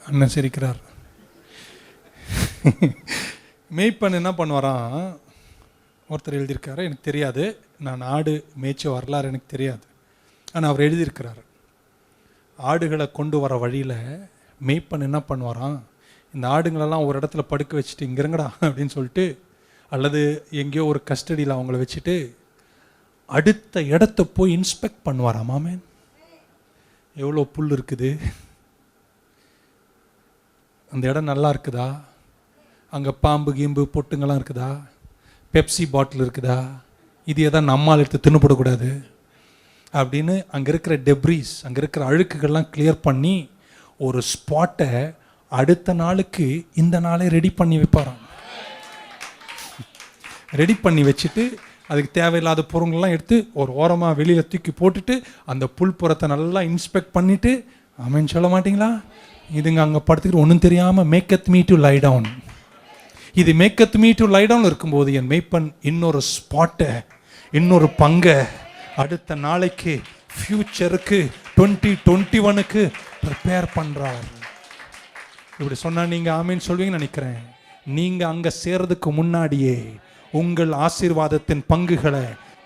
அண்ணன் சிரிக்கிறார். மேய்ப்பன் என்ன பண்ணுவாராம், ஒருத்தர் எழுதியிருக்காரு, எனக்கு தெரியாது, நான் ஆடு மேய்ச்ச வரலாறு எனக்கு தெரியாது, ஆனால் அவர் எழுதியிருக்கிறார். ஆடுகளை கொண்டு வர வழியில் மேய்ப்பன் என்ன பண்ணுவாராம், இந்த ஆடுங்களெல்லாம் ஒரு இடத்துல படுக்க வச்சுட்டு இங்கே இருங்கடா அப்படின்னு சொல்லிட்டு, அல்லது எங்கேயோ ஒரு கஸ்டடியில் அவங்கள வச்சுட்டு அடுத்த இடத்த போய் இன்ஸ்பெக்ட் பண்ணுவாராம். ஆமென். எவ்வளோ புல் இருக்குது, அந்த இடம் நல்லா இருக்குதா, அங்கே பாம்பு கீம்பு பொட்டுங்கள்லாம் இருக்குதா, பெப்சி பாட்டில் இருக்குதா, இது எதாவது நம்மால் எடுத்து தின்னுபடக்கூடாது அப்படின்னு அங்கே இருக்கிற டெப்ரீஸ், அங்கே இருக்கிற அழுக்குகள்லாம் கிளியர் பண்ணி ஒரு ஸ்பாட்டை அடுத்த நாளுக்கு இந்த நாளே ரெடி பண்ணி வைப்பாராம். ரெடி பண்ணி வச்சுட்டு அதுக்கு தேவையில்லாத பொருள்கள்லாம் எடுத்து ஒரு ஓரமாக வெளியில் தூக்கி போட்டுட்டு அந்த புல்புறத்தை நல்லா இன்ஸ்பெக்ட் பண்ணிவிட்டு, ஆமென் சொல்ல மாட்டிங்களா? இதுங்க அங்கே படுத்துக்கிட்டு ஒன்றும் தெரியாமல் maketh me to lie down. இது maketh me to lie down இருக்கும்போது என் மேய்ப்பன் இன்னொரு ஸ்பாட்டை, இன்னொரு பங்கை அடுத்த நாளைக்கு, ஃப்யூச்சருக்கு, 2021க்கு ப்ரிப்பேர் பண்ணுறார். இப்படி சொன்னால் நீங்கள் ஆமீன் சொல்வீங்கன்னு நினைக்கிறேன். நீங்கள் அங்கே சேர்றதுக்கு முன்னாடியே உங்கள் ஆசீர்வாதத்தின் பங்குகளை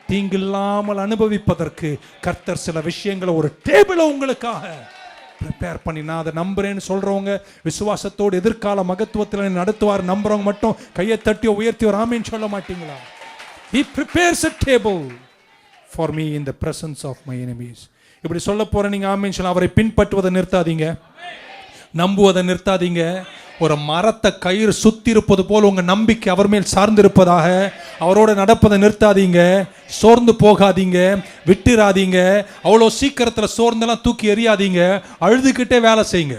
தீங்கில்லாமல் அனுபவிப்பதற்கு கர்த்தர் சில விஷயங்களை ஒரு டேபிளை உங்களுக்காக ப்ரிப்பேர் பண்ணி, நான் அதை நம்புறேன்னு சொல்கிறவங்க, விசுவாசத்தோடு எதிர்கால மகத்துவத்தில் நடத்துவார் நம்புறவங்க மட்டும் கையை தட்டி உயர்த்தி ஒரு ஆமீன் சொல்ல மாட்டீங்களா? He prepares a table for me in the presence of my enemies. இப்படி சொல்ல போற நீங்க ஆமீன் சொல்ல. அவரை பின்பற்றுவதை நிறுத்தாதீங்க, நம்புவதை நிறுத்தாதீங்க. ஒரு மரத்தை கயிறு சுத்தி இருப்பது போல் உங்க நம்பிக்கை அவர் மேல் சார்ந்திருப்பதாக அவரோட நடப்பதை நிறுத்தாதீங்க. சோர்ந்து போகாதீங்க, விட்டுறாதீங்க. அவ்வளோ சீக்கிரத்தில் சோர்ந்தெல்லாம் தூக்கி எறியாதீங்க. அழுதுகிட்டே வேலை செய்யுங்க,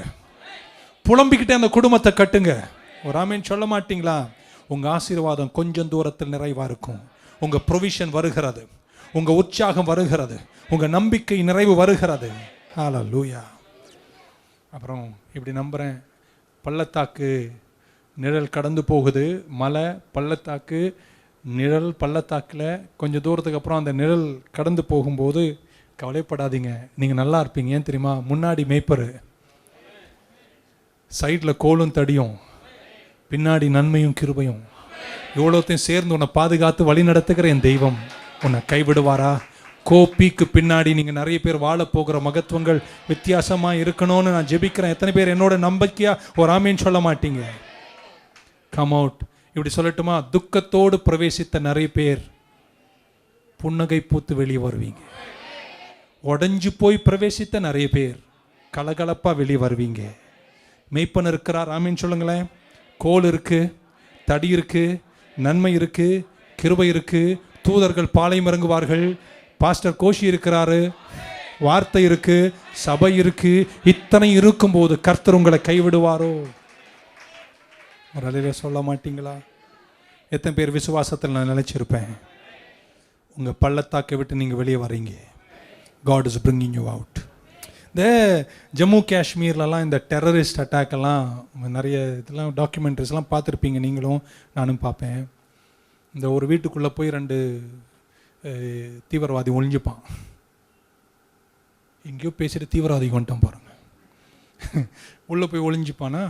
புலம்பிக்கிட்டே அந்த குடும்பத்தை கட்டுங்க. ஒரு ஆமீன் சொல்ல மாட்டீங்களா? உங்க ஆசீர்வாதம் கொஞ்சம் தூரத்தில் நிறைவா இருக்கும். உங்க ப்ரொவிஷன் வருகிறது, உங்க உற்சாகம் வருகிறது, உங்க நம்பிக்கை நிறைவு வருகிறது. ஹல்லேலூயா. அப்புறம் இப்படி நம்புறேன், பள்ளத்தாக்கு நிழல் கடந்து போகுது, மலை பள்ளத்தாக்கு நிழல், பள்ளத்தாக்கில் கொஞ்சம் தூரத்துக்கு அப்புறம் அந்த நிழல் கடந்து போகும்போது கவலைப்படாதீங்க, நீங்கள் நல்லா இருப்பீங்க. ஏன் தெரியுமா? முன்னாடி மேய்ப்பரு, சைடில் கோலும் தடியும், பின்னாடி நன்மையும் கிருபையும், எவ்வளோத்தையும் சேர்ந்து உன்னை பாதுகாத்து வழி நடத்துகிற என் தெய்வம் உன்னை கைவிடுவாரா? கோபிக்கு பின்னாடி நீங்கள் நிறைய பேர் வாழ போகிற மகத்துவங்கள் வித்தியாசமாக இருக்கணும்னு நான் ஜெபிக்கிறேன். எத்தனை பேர் என்னோட நம்பிக்கையா ஒரு ஆமீன் சொல்ல மாட்டீங்க? Come out. இப்படி சொல்லட்டுமா? துக்கத்தோடு பிரவேசித்த நிறைய பேர் புன்னகை பூத்து வெளியே வருவீங்க. உடஞ்சு போய் பிரவேசித்த நிறைய பேர் கலகலப்பாக வெளியே வருவீங்க. மெய்ப்பன் இருக்கிறார், ஆமீன் சொல்லுங்களேன். கோல் இருக்கு, தடி இருக்கு, நன்மை இருக்கு, கிருபை இருக்கு, தூதர்கள் பாளையம் இறங்குவார்கள், பாஸ்டர் கோஷி இருக்கிறாரு, வார்த்தை இருக்கு, சபை இருக்கு. இத்தனை இருக்கும்போது கர்த்தர் உங்களை கைவிடுவாரோ? ஒரு அலையில சொல்ல மாட்டீங்களா? எத்தனை பேர் விசுவாசத்தில் நான் நினைச்சிருப்பேன், உங்கள் பள்ளத்தாக்கை விட்டு நீங்கள் வெளியே வரீங்க. God is bringing you out. இந்த ஜம்மு காஷ்மீர்லலாம் இந்த டெரரிஸ்ட் அட்டாக்கெல்லாம் நிறைய இதெல்லாம் டாக்குமெண்ட்ரிஸ்லாம் பார்த்துருப்பீங்க, நீங்களும் நானும் பார்ப்பேன். இந்த ஒரு வீட்டுக்குள்ளே போய் 2 தீவிரவாதி ஒழிஞ்சுப்பான். எங்கேயோ பேசிட்டு தீவிரவாதி வந்துட்டான் பாருங்கள். உள்ளே போய் ஒழிஞ்சுப்பானா,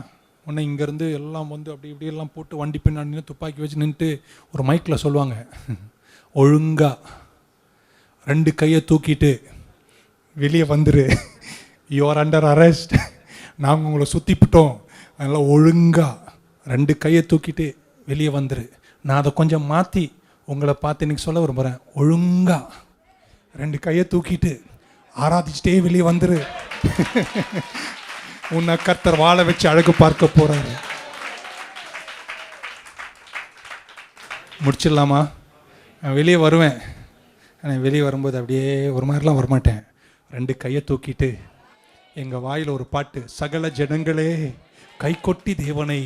உடனே இங்கேருந்து எல்லாம் வந்து அப்படி இப்படி எல்லாம் போட்டு வண்டி பின்னாடி துப்பாக்கி வச்சு நின்றுட்டு ஒரு மைக்கில் சொல்லுவாங்க, ஒழுங்கா 2 கையை தூக்கிட்டு வெளியே வந்துரு, யூஆர் அண்டர் அரெஸ்ட், நாங்கள் உங்களை சுற்றிப்பிட்டோம், அதனால் ஒழுங்கா 2 கையை தூக்கிட்டு வெளியே வந்துரு. நான் அதை கொஞ்சம் மாற்றி உங்களை பார்த்து இன்னைக்கு சொல்ல விரும்புகிறேன், ஒழுங்கா 2 கையை தூக்கிட்டு ஆராதிச்சுட்டே வெளியே வந்துரு. உன்னை கர்த்தர் வாழ வச்சு அழகு பார்க்க போறாரு. முடிச்சிடலாமா? நான் வெளியே வருவேன், ஆனால் வெளியே வரும்போது அப்படியே ஒரு மாதிரிலாம் வரமாட்டேன். 2 கையை தூக்கிட்டு எங்கள் வாயில் ஒரு பாட்டு, சகல ஜனங்களே கை கொட்டி தேவனை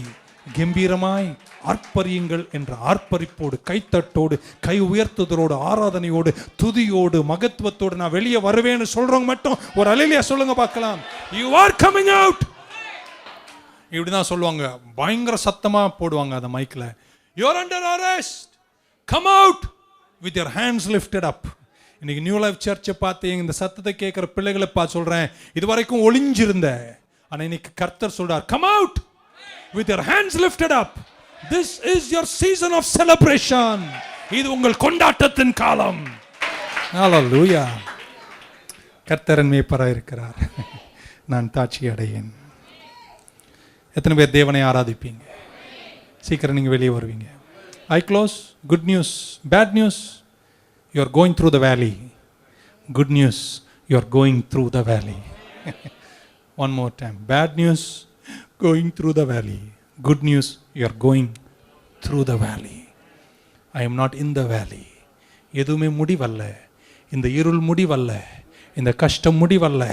கம்பீரமாய் ஆர்ப்பரியுங்கள் என்ற ஆர்ப்பரிப்போடு, கைத்தட்டோடு, கை உயர்த்துதலோடு, ஆராதனையோடு, துதியோடு, மகத்துவத்தோடு நான் வெளியே வருவேன்னு சொல்றவங்க மட்டும் ஒரு அல்லேலூயா சொல்லுங்க பார்க்கலாம். You are coming out. இப்படிதான் சொல்லுவாங்க, பயங்கர சத்தமா போடுவாங்க அந்த மைக்ல, You are under arrest. Come out with your hands lifted அப். இன்னைக்கு நியூ லைஃப் சர்ச்சை பார்த்து இந்த சத்தத்தை கேட்குற பிள்ளைகளை பார்த்து சொல்றேன், இது வரைக்கும் ஒளிஞ்சிருந்த, ஆனா இன்னைக்கு கர்த்தர் சொல்றார், come out with your hands lifted up. This is your season of celebration. இது உங்கள் கொண்டாட்டத்தின் காலம். ஹல்லேலூயா. கர்த்தரன் மேய்ப்பராய் இருக்கிறார், நான் தாட்சி அடையேன். எத்தனை பேர் தேவனை ஆராதிப்பீங்க? சீக்கிரம் நீங்க வெளியே வருவீங்க. I close. Good news, bad news, you are going through the valley. Good news, you are going through the valley. One more time. Bad news, going through the valley. Good news, you are going through the valley. I am not in the valley. எதுவுமே முடிவல்ல, இந்த இருள் முடிவல்ல, இந்த கஷ்டம் முடிவல்ல,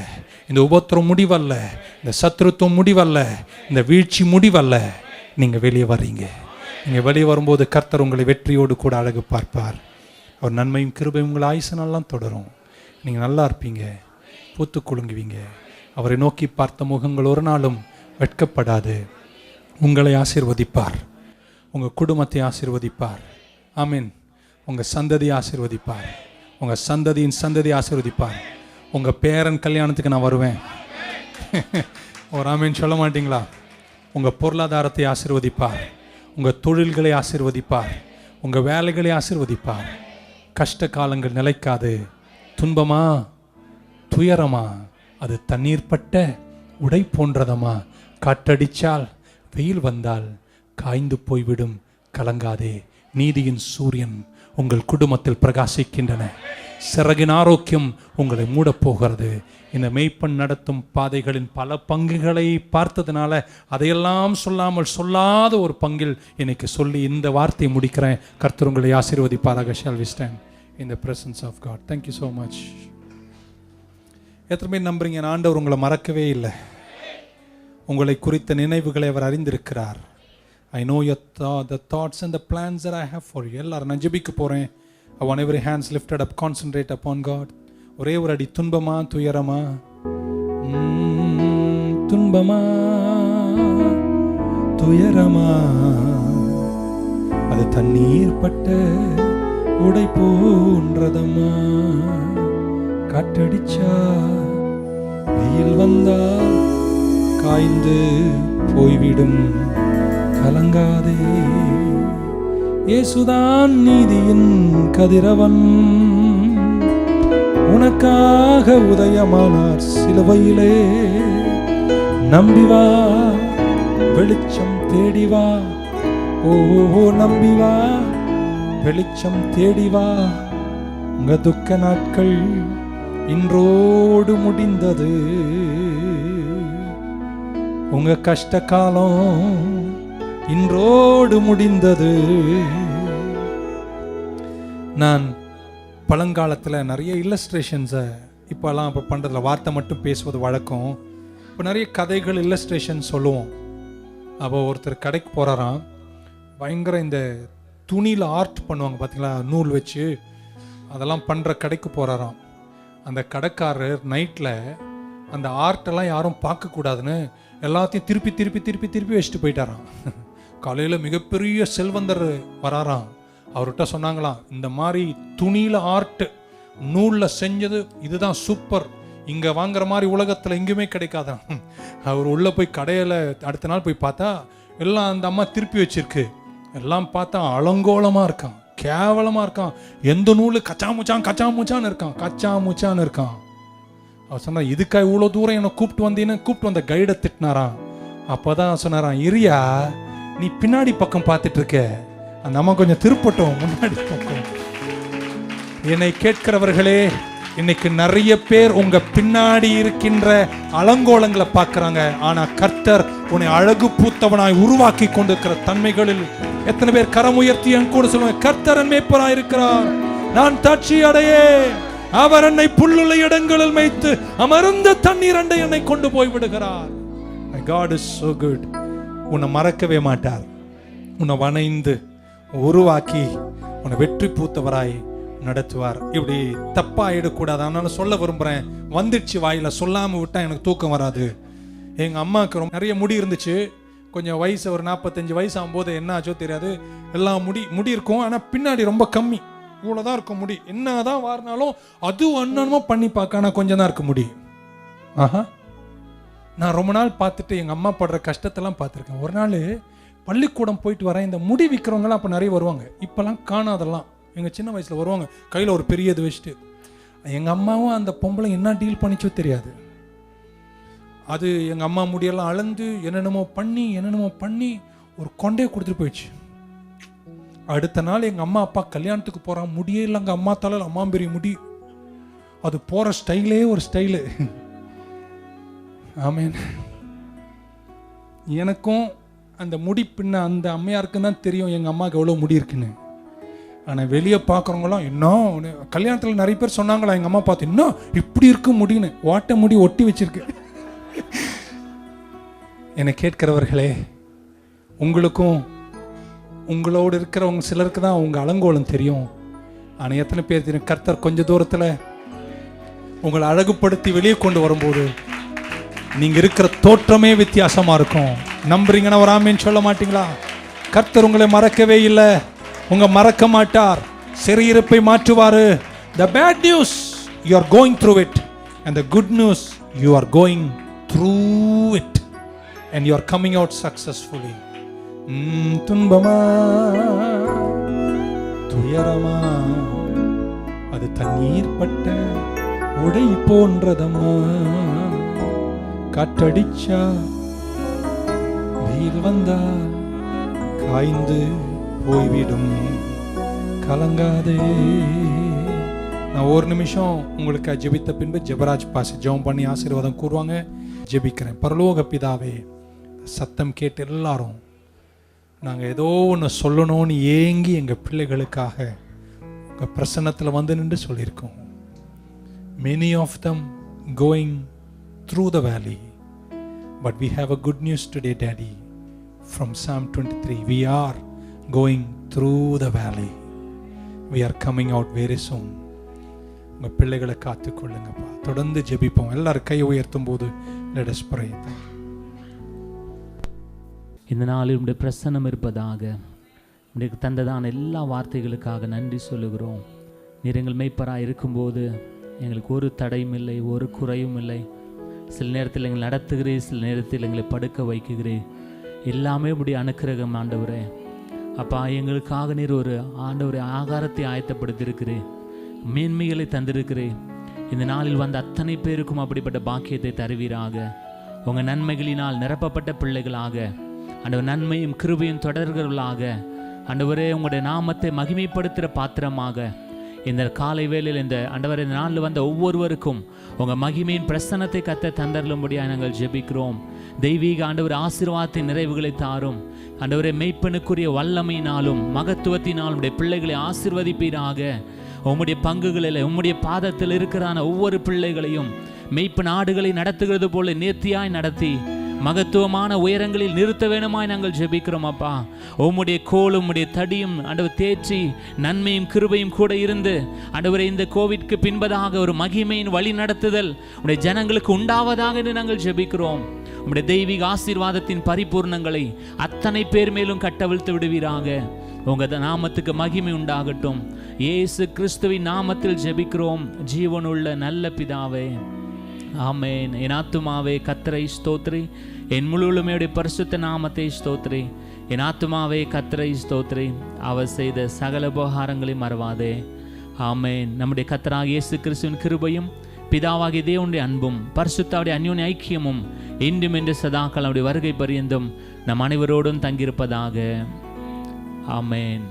இந்த உபத்திரம் முடிவல்ல, இந்த சத்துருத்துவம் முடிவல்ல, இந்த வீழ்ச்சி முடிவல்ல. நீங்க வெளியே வர்றீங்க. நீங்க வெளியே வரும்போது கர்த்தர் உங்களை வெற்றியோடு கூட அழகு பார்ப்பார். அவர் நன்மையும் கிருபையும் உங்கள் ஆயுசு நாளெல்லாம் தொடரும். நீங்கள் நல்லா இருப்பீங்க, பூத்து குலுங்குவீங்க. அவரை நோக்கி பார்த்த முகங்கள் ஒரு நாளும் வெட்கப்படாது. உங்களை ஆசீர்வதிப்பார், உங்கள் குடும்பத்தை ஆசீர்வதிப்பார். ஆமீன். உங்கள் சந்ததியை ஆசீர்வதிப்பார், உங்கள் சந்ததியின் சந்ததியை ஆசீர்வதிப்பார். உங்கள் பேரன் கல்யாணத்துக்கு நான் வருவேன். ஒரு ஆமீன் சொல்ல மாட்டீங்களா? உங்கள் பொருளாதாரத்தை ஆசீர்வதிப்பார், உங்கள் தொழில்களை ஆசீர்வதிப்பார், உங்கள் வேலைகளை ஆசீர்வதிப்பார். கஷ்ட காலங்கள் நிலைக்காது. துன்பமா துயரமா அது தண்ணீர் பட்ட உடை போன்றதமா. காற்றடிச்சால் வெயில் வந்தால் காய்ந்து போய்விடும், கலங்காதே. நீதியின் சூரியன் உங்கள் குடும்பத்தில் பிரகாசிக்கின்றன. சிறகின் ஆரோக்கியம் உங்களை மூடப்போகிறது. இந்த மேய்ப்பன் நடத்தும் பாதைகளின் பல பங்குகளை பார்த்ததுனால அதையெல்லாம் சொல்லாத ஒரு பங்கில் இன்னைக்கு சொல்லி இந்த வார்த்தையை முடிக்கிறேன். கர்த்தர் உங்களை ஆசீர்வதிப்பாராக. Shall we stand in the presence of God? Thank you so much. எத்தனை பேர் நம்புறீங்க ஆண்டவர் உங்களை மறக்கவே இல்லை? உங்களை குறித்த நினைவுகளை அவர் அறிந்திருக்கிறார். I know the thoughts and the plans that I have for you. எல்லாரும் நான் ஜெபிக்க போறேன். I want every hands lifted up, concentrate upon God. ஒரே ஒரு அடி. துன்பமா துயரமா? துன்பமா துயரமா அது தண்ணீர் பட்ட உடை போன்றதம்மா. காற்றடிச்சா வெயில் வந்தா காய்ந்து போய்விடும், கலங்காதே. இயேசுதான் நீதியின் கதிரவன், உனக்காக உதயமானார் சிலுவையிலே. நம்பி வா, வெளிச்சம் தேடி வா. ஓ நம்பி வா, வெளிச்சம் தேடி வா. உங்க துக்க நாட்கள் இன்றோடு முடிந்தது, உங்க கஷ்ட காலம் இன்றோடு முடிந்தது. நான் பழங்காலத்தில் நிறைய இல்லஸ்ட்ரேஷன்ஸை இப்போலாம் இப்போ பண்ணுறதில்ல, வார்த்தை மட்டும் பேசுவது வழக்கம். இப்போ நிறைய கதைகள் இல்லஸ்ட்ரேஷன் சொல்லுவோம். அப்போ ஒருத்தர் கடைக்கு போகிறாராம், பயங்கர இந்த துணியில் ஆர்ட் பண்ணுவாங்க பார்த்தீங்களா, நூல் வச்சு அதெல்லாம் பண்ணுற கடைக்கு போகிறாராம். அந்த கடைக்காரர் நைட்டில் அந்த ஆர்ட்டெல்லாம் யாரும் பார்க்கக்கூடாதுன்னு எல்லாத்தையும் திருப்பி திருப்பி திருப்பி திருப்பி வச்சுட்டு போயிட்டாராம். காலையில் மிகப்பெரிய செல்வந்தர் வராராம். அவர்கிட்ட சொன்னாங்களாம், இந்த மாதிரி துணியில் ஆர்ட் நூலில் செஞ்சது இதுதான் சூப்பர், இங்கே வாங்குற மாதிரி உலகத்தில் எங்கேயுமே கிடைக்காதான். அவர் உள்ளே போய் கடையில் அடுத்த நாள் போய் பார்த்தா எல்லாம் அந்த அம்மா திருப்பி வச்சிருக்கு. எல்லாம் பார்த்தா அலங்கோலமாக இருக்கான், கேவலமாக இருக்கான். எந்த நூல் கச்சாமுச்சான்னு இருக்கான். அவர் சொன்னார், இதுக்கா இவ்வளோ தூரம் என்னை கூப்பிட்டு வந்த கைடை திட்டினாராம். அப்போ தான் சொன்னாராம், இரியா நீ பின்னாடி பக்கம் பார்த்துட்டு இருக்க, அந்த அம்மா கொஞ்சம் திருப்பட்டும் முன்னாடி பக்கம். என்னை கேட்கிறவர்களே, இன்னைக்கு நிறைய பேர் உங்க பின்னாடி இருக்கின்ற அலங்கோலங்களை பார்க்கறாங்க. ஆனா கர்த்தர் உன்னை அழகு பூத்தவனாய் உருவாக்கி கொண்டிருக்கிற தன்மைகளில் எத்தனை பேர் கரம் உயர்த்தி என் கூட சொல்லுவாங்க, கர்த்தர் மேய்ப்பராய் இருக்கிறார், நான் தாட்சி அடையே. அவர் என்னை புல்லுள்ள இடங்களில் மேய்த்து அமர்ந்த தண்ணீர் அண்டை என்னை கொண்டு போய் விடுகிறார். My God is so good. உன்னை மறக்கவே மாட்டார். உன்னை வணைந்து உருவாக்கி உன்னை வெற்றி பூத்தவராய் நடத்துவார். இப்படி தப்பா ஆயிடக்கூடாது. அதனால சொல்ல விரும்புறேன், வந்துடுச்சு வாயில, சொல்லாம விட்டா எனக்கு தூக்கம் வராது. எங்க அம்மாவுக்கு நிறைய முடி இருந்துச்சு, கொஞ்சம் வயசு ஒரு 45 வயசு ஆகும்போது என்ன ஆச்சோ தெரியாது, எல்லாம் முடி இருக்கும், ஆனால் பின்னாடி ரொம்ப கம்மி, இவ்வளோதான் இருக்கும் முடி. என்னதான் வாரினாலும் அது ஒன்றுமோ பண்ணி பார்க்க, ஆனால் கொஞ்சம் தான் இருக்க முடி. ஆஹா, நான் ரொம்ப நாள் பார்த்துட்டு எங்கள் அம்மா படுற கஷ்டத்தெல்லாம் பார்த்துருக்கேன். ஒரு நாள் பள்ளிக்கூடம் போயிட்டு வரேன், இந்த முடி விற்கிறவங்களாம் அப்போ நிறைய வருவாங்க, இப்போல்லாம் காணாதெல்லாம். எங்கள் சின்ன வயசில் வருவாங்க கையில் ஒரு பெரிய இது வச்சுட்டு. எங்கள் அம்மாவும் அந்த பொம்பளை என்ன டீல் பண்ணிச்சோ தெரியாது. அது எங்கள் அம்மா முடியெல்லாம் அளந்து என்னென்னமோ பண்ணி ஒரு கொண்டையை கொடுத்துட்டு போயிடுச்சு. அடுத்த நாள் எங்கள் அம்மா அப்பா கல்யாணத்துக்கு போகிறான், முடியே இல்லைங்க அம்மா தலையில், அம்மா பெரிய முடி. அது போகிற ஸ்டைலே ஒரு ஸ்டைலு. ஆமேன். எனக்கும் அந்த முடி பின்ன அந்த அம்மையாருக்கும் தான் தெரியும் எங்கள் அம்மாவுக்கு எவ்வளோ முடி இருக்குன்னு. ஆனால் வெளியே பார்க்குறவங்களாம் இன்னும் கல்யாணத்தில் நிறைய பேர் சொன்னாங்களா எங்கள் அம்மா பார்த்து, இன்னும் இப்படி இருக்கு முடின்னு, வாட்ட முடி ஒட்டி வச்சிருக்கு. என்னை கேட்கிறவர்களே, உங்களுக்கும் உங்களோடு இருக்கிறவங்க சிலருக்கு தான் உங்கள் அலங்கோலம் தெரியும். ஆனால் எத்தனை பேர் தெரியும் கர்த்தர் கொஞ்சம் தூரத்தில் உங்களை அழகுபடுத்தி வெளியே கொண்டு வரும்போது நீங்கள் இருக்கிற தோற்றமே வித்தியாசமாக இருக்கும். நம்புறீங்கன்னா ஒரு ஆமேன்னு சொல்ல மாட்டீங்களா? கர்த்தர் உங்களை மறக்கவே இல்லை, உங்க மறக்க மாட்டார், சிறையிருப்பை மாற்றுவாரு. The bad news you are going through it, and the good news you are going through it and you are coming out successfully. துன்பமா துயரமா அது தண்ணீர் பட்ட உடை போன்றதம்மா, காற்றடிச்சா வெயில் வந்தா காய்ந்து போய்விடும், கலங்காதே. நான் ஒரு நிமிஷம் உங்களுக்கு ஜெபித்த பின்பு ஜெபராஜ் பாஸ் ஜெபம் பண்ணி ஆசீர்வாதம் கூறுவாங்க. ஜெபிக்கிறேன். பரலோக பிதாவே, சத்தம் கேட்டு எல்லாரும் நாங்கள் ஏதோ ஒன்று சொல்லணும்னு ஏங்கி எங்கள் பிள்ளைகளுக்காக உங்கள் பிரசன்னத்தில் வந்து நின்று சொல்லியிருக்கோம். Many of them going through the valley, but we have a good news today, Daddy. From Psalm 23, we are going through the valley. We are coming out very soon. உங்கள் பிள்ளைகளை காத்துக்கொள்ளுங்கப்பா. தொடர்ந்து ஜெபிப்போம். எல்லாரும் கை உயர்த்தும் போது let us pray. இந்த நாளில் உடைய பிரசன்னம் இருப்பதாக உங்களுக்கு தந்ததான எல்லா வார்த்தைகளுக்காக நன்றி சொல்லுகிறோம். நீர் எங்கள் மேய்ப்பராக இருக்கும்போது எங்களுக்கு ஒரு தடையும் இல்லை, ஒரு குறையும் இல்லை. சில நேரத்தில் எங்களை நடத்துகிறீர், சில நேரத்தில் எங்களை படுக்க வைக்குகிறீர். எல்லாமே உடைய அனுக்கிரகம் ஆண்டவரே. அப்பா, எங்களுக்காக நீர் ஒரு ஆண்டவரே ஆகாரத்தை ஆயத்தப்படுத்தியிருக்கிறேன், மேன்மைகளை தந்திருக்கிறேன். இந்த நாளில் வந்த அத்தனை பேருக்கும் அப்படிப்பட்ட பாக்கியத்தை தருவீராக. உங்கள் நன்மைகளினால் நிரப்பப்பட்ட பிள்ளைகளாக ஆண்டவர் நன்மையும் கிருபையும் தொடர்கிறவர்களாக ஆண்டவரே உங்களுடைய நாமத்தை மகிமைப்படுத்துகிற பாத்திரமாக இந்த காலை வேளையில் இந்த ஆண்டவர் இந்த நாளில் வந்த ஒவ்வொருவருக்கும் உங்கள் மகிமையின் பிரசன்னத்தை கத்த தந்தருளும்படியாக நாங்கள் ஜெபிக்கிறோம். தெய்வீக ஆண்டவர் ஆசீர்வாதத்தின் நிறைவுகளை தாரும். ஆண்டவரே மெய்ப்பனுக்குரிய வல்லமையினாலும் மகத்துவத்தினாலும் உடைய பிள்ளைகளை ஆசீர்வதிப்பீராக. உம்முடைய பங்குகளில் உம்முடைய பாதத்தில் இருக்கிறான ஒவ்வொரு பிள்ளைகளையும் மெய்ப்பு நாடுகளை நடத்துகிறது போல நேர்த்தியாய் நடத்தி மகத்துவமான உயரங்களில் நிறுத்த வேணுமாய் நாங்கள் ஜெபிக்கிறோம். அப்பா, உம்முடைய கோலும் உம்முடைய தடியும் ஆண்டவர் தேற்றி நன்மையும் கிருபையும் கூட இருந்து ஆண்டவரே இந்த கோவிட்க்கு பின்பதாக ஒரு மகிமையின் வழி நடத்துதல் உடைய ஜனங்களுக்கு உண்டாவதாக என்று நாங்கள் ஜெபிக்கிறோம். உம்முடைய தெய்வீக ஆசீர்வாதத்தின் பரிபூர்ணங்களை அத்தனை பேர் மேலும் கட்டவிழ்த்து விடுவீராக. உங்க நாமத்துக்கு மகிமை உண்டாகட்டும். இயேசு கிறிஸ்துவின் நாமத்தில் ஜெபிக்கிறோம் ஜீவனுள்ள நல்ல பிதாவே, ஆமென். என் ஆத்துமாவே கர்த்தரை ஸ்தோத்திரி, என் முழுவதுமையுடைய பரிசுத்த நாமத்தை ஸ்தோத்திரி. என் ஆத்துமாவே கர்த்தரை ஸ்தோத்திரி, அவர் செய்த சகல உபகாரங்களை மறவாதே. ஆமென். நம்முடைய கர்த்தராகிய இயேசு கிறிஸ்துவின் கிருபையும் பிதாவாகிய தேவனுடைய அன்பும் பரிசுத்தாவுடைய அந்யோன்ய ஐக்கியமும் இன்றும் என்று சதாக்கள் அவருடைய வருகை பரியந்தும் நம் அனைவரோடும் தங்கியிருப்பதாக. ஆமென்.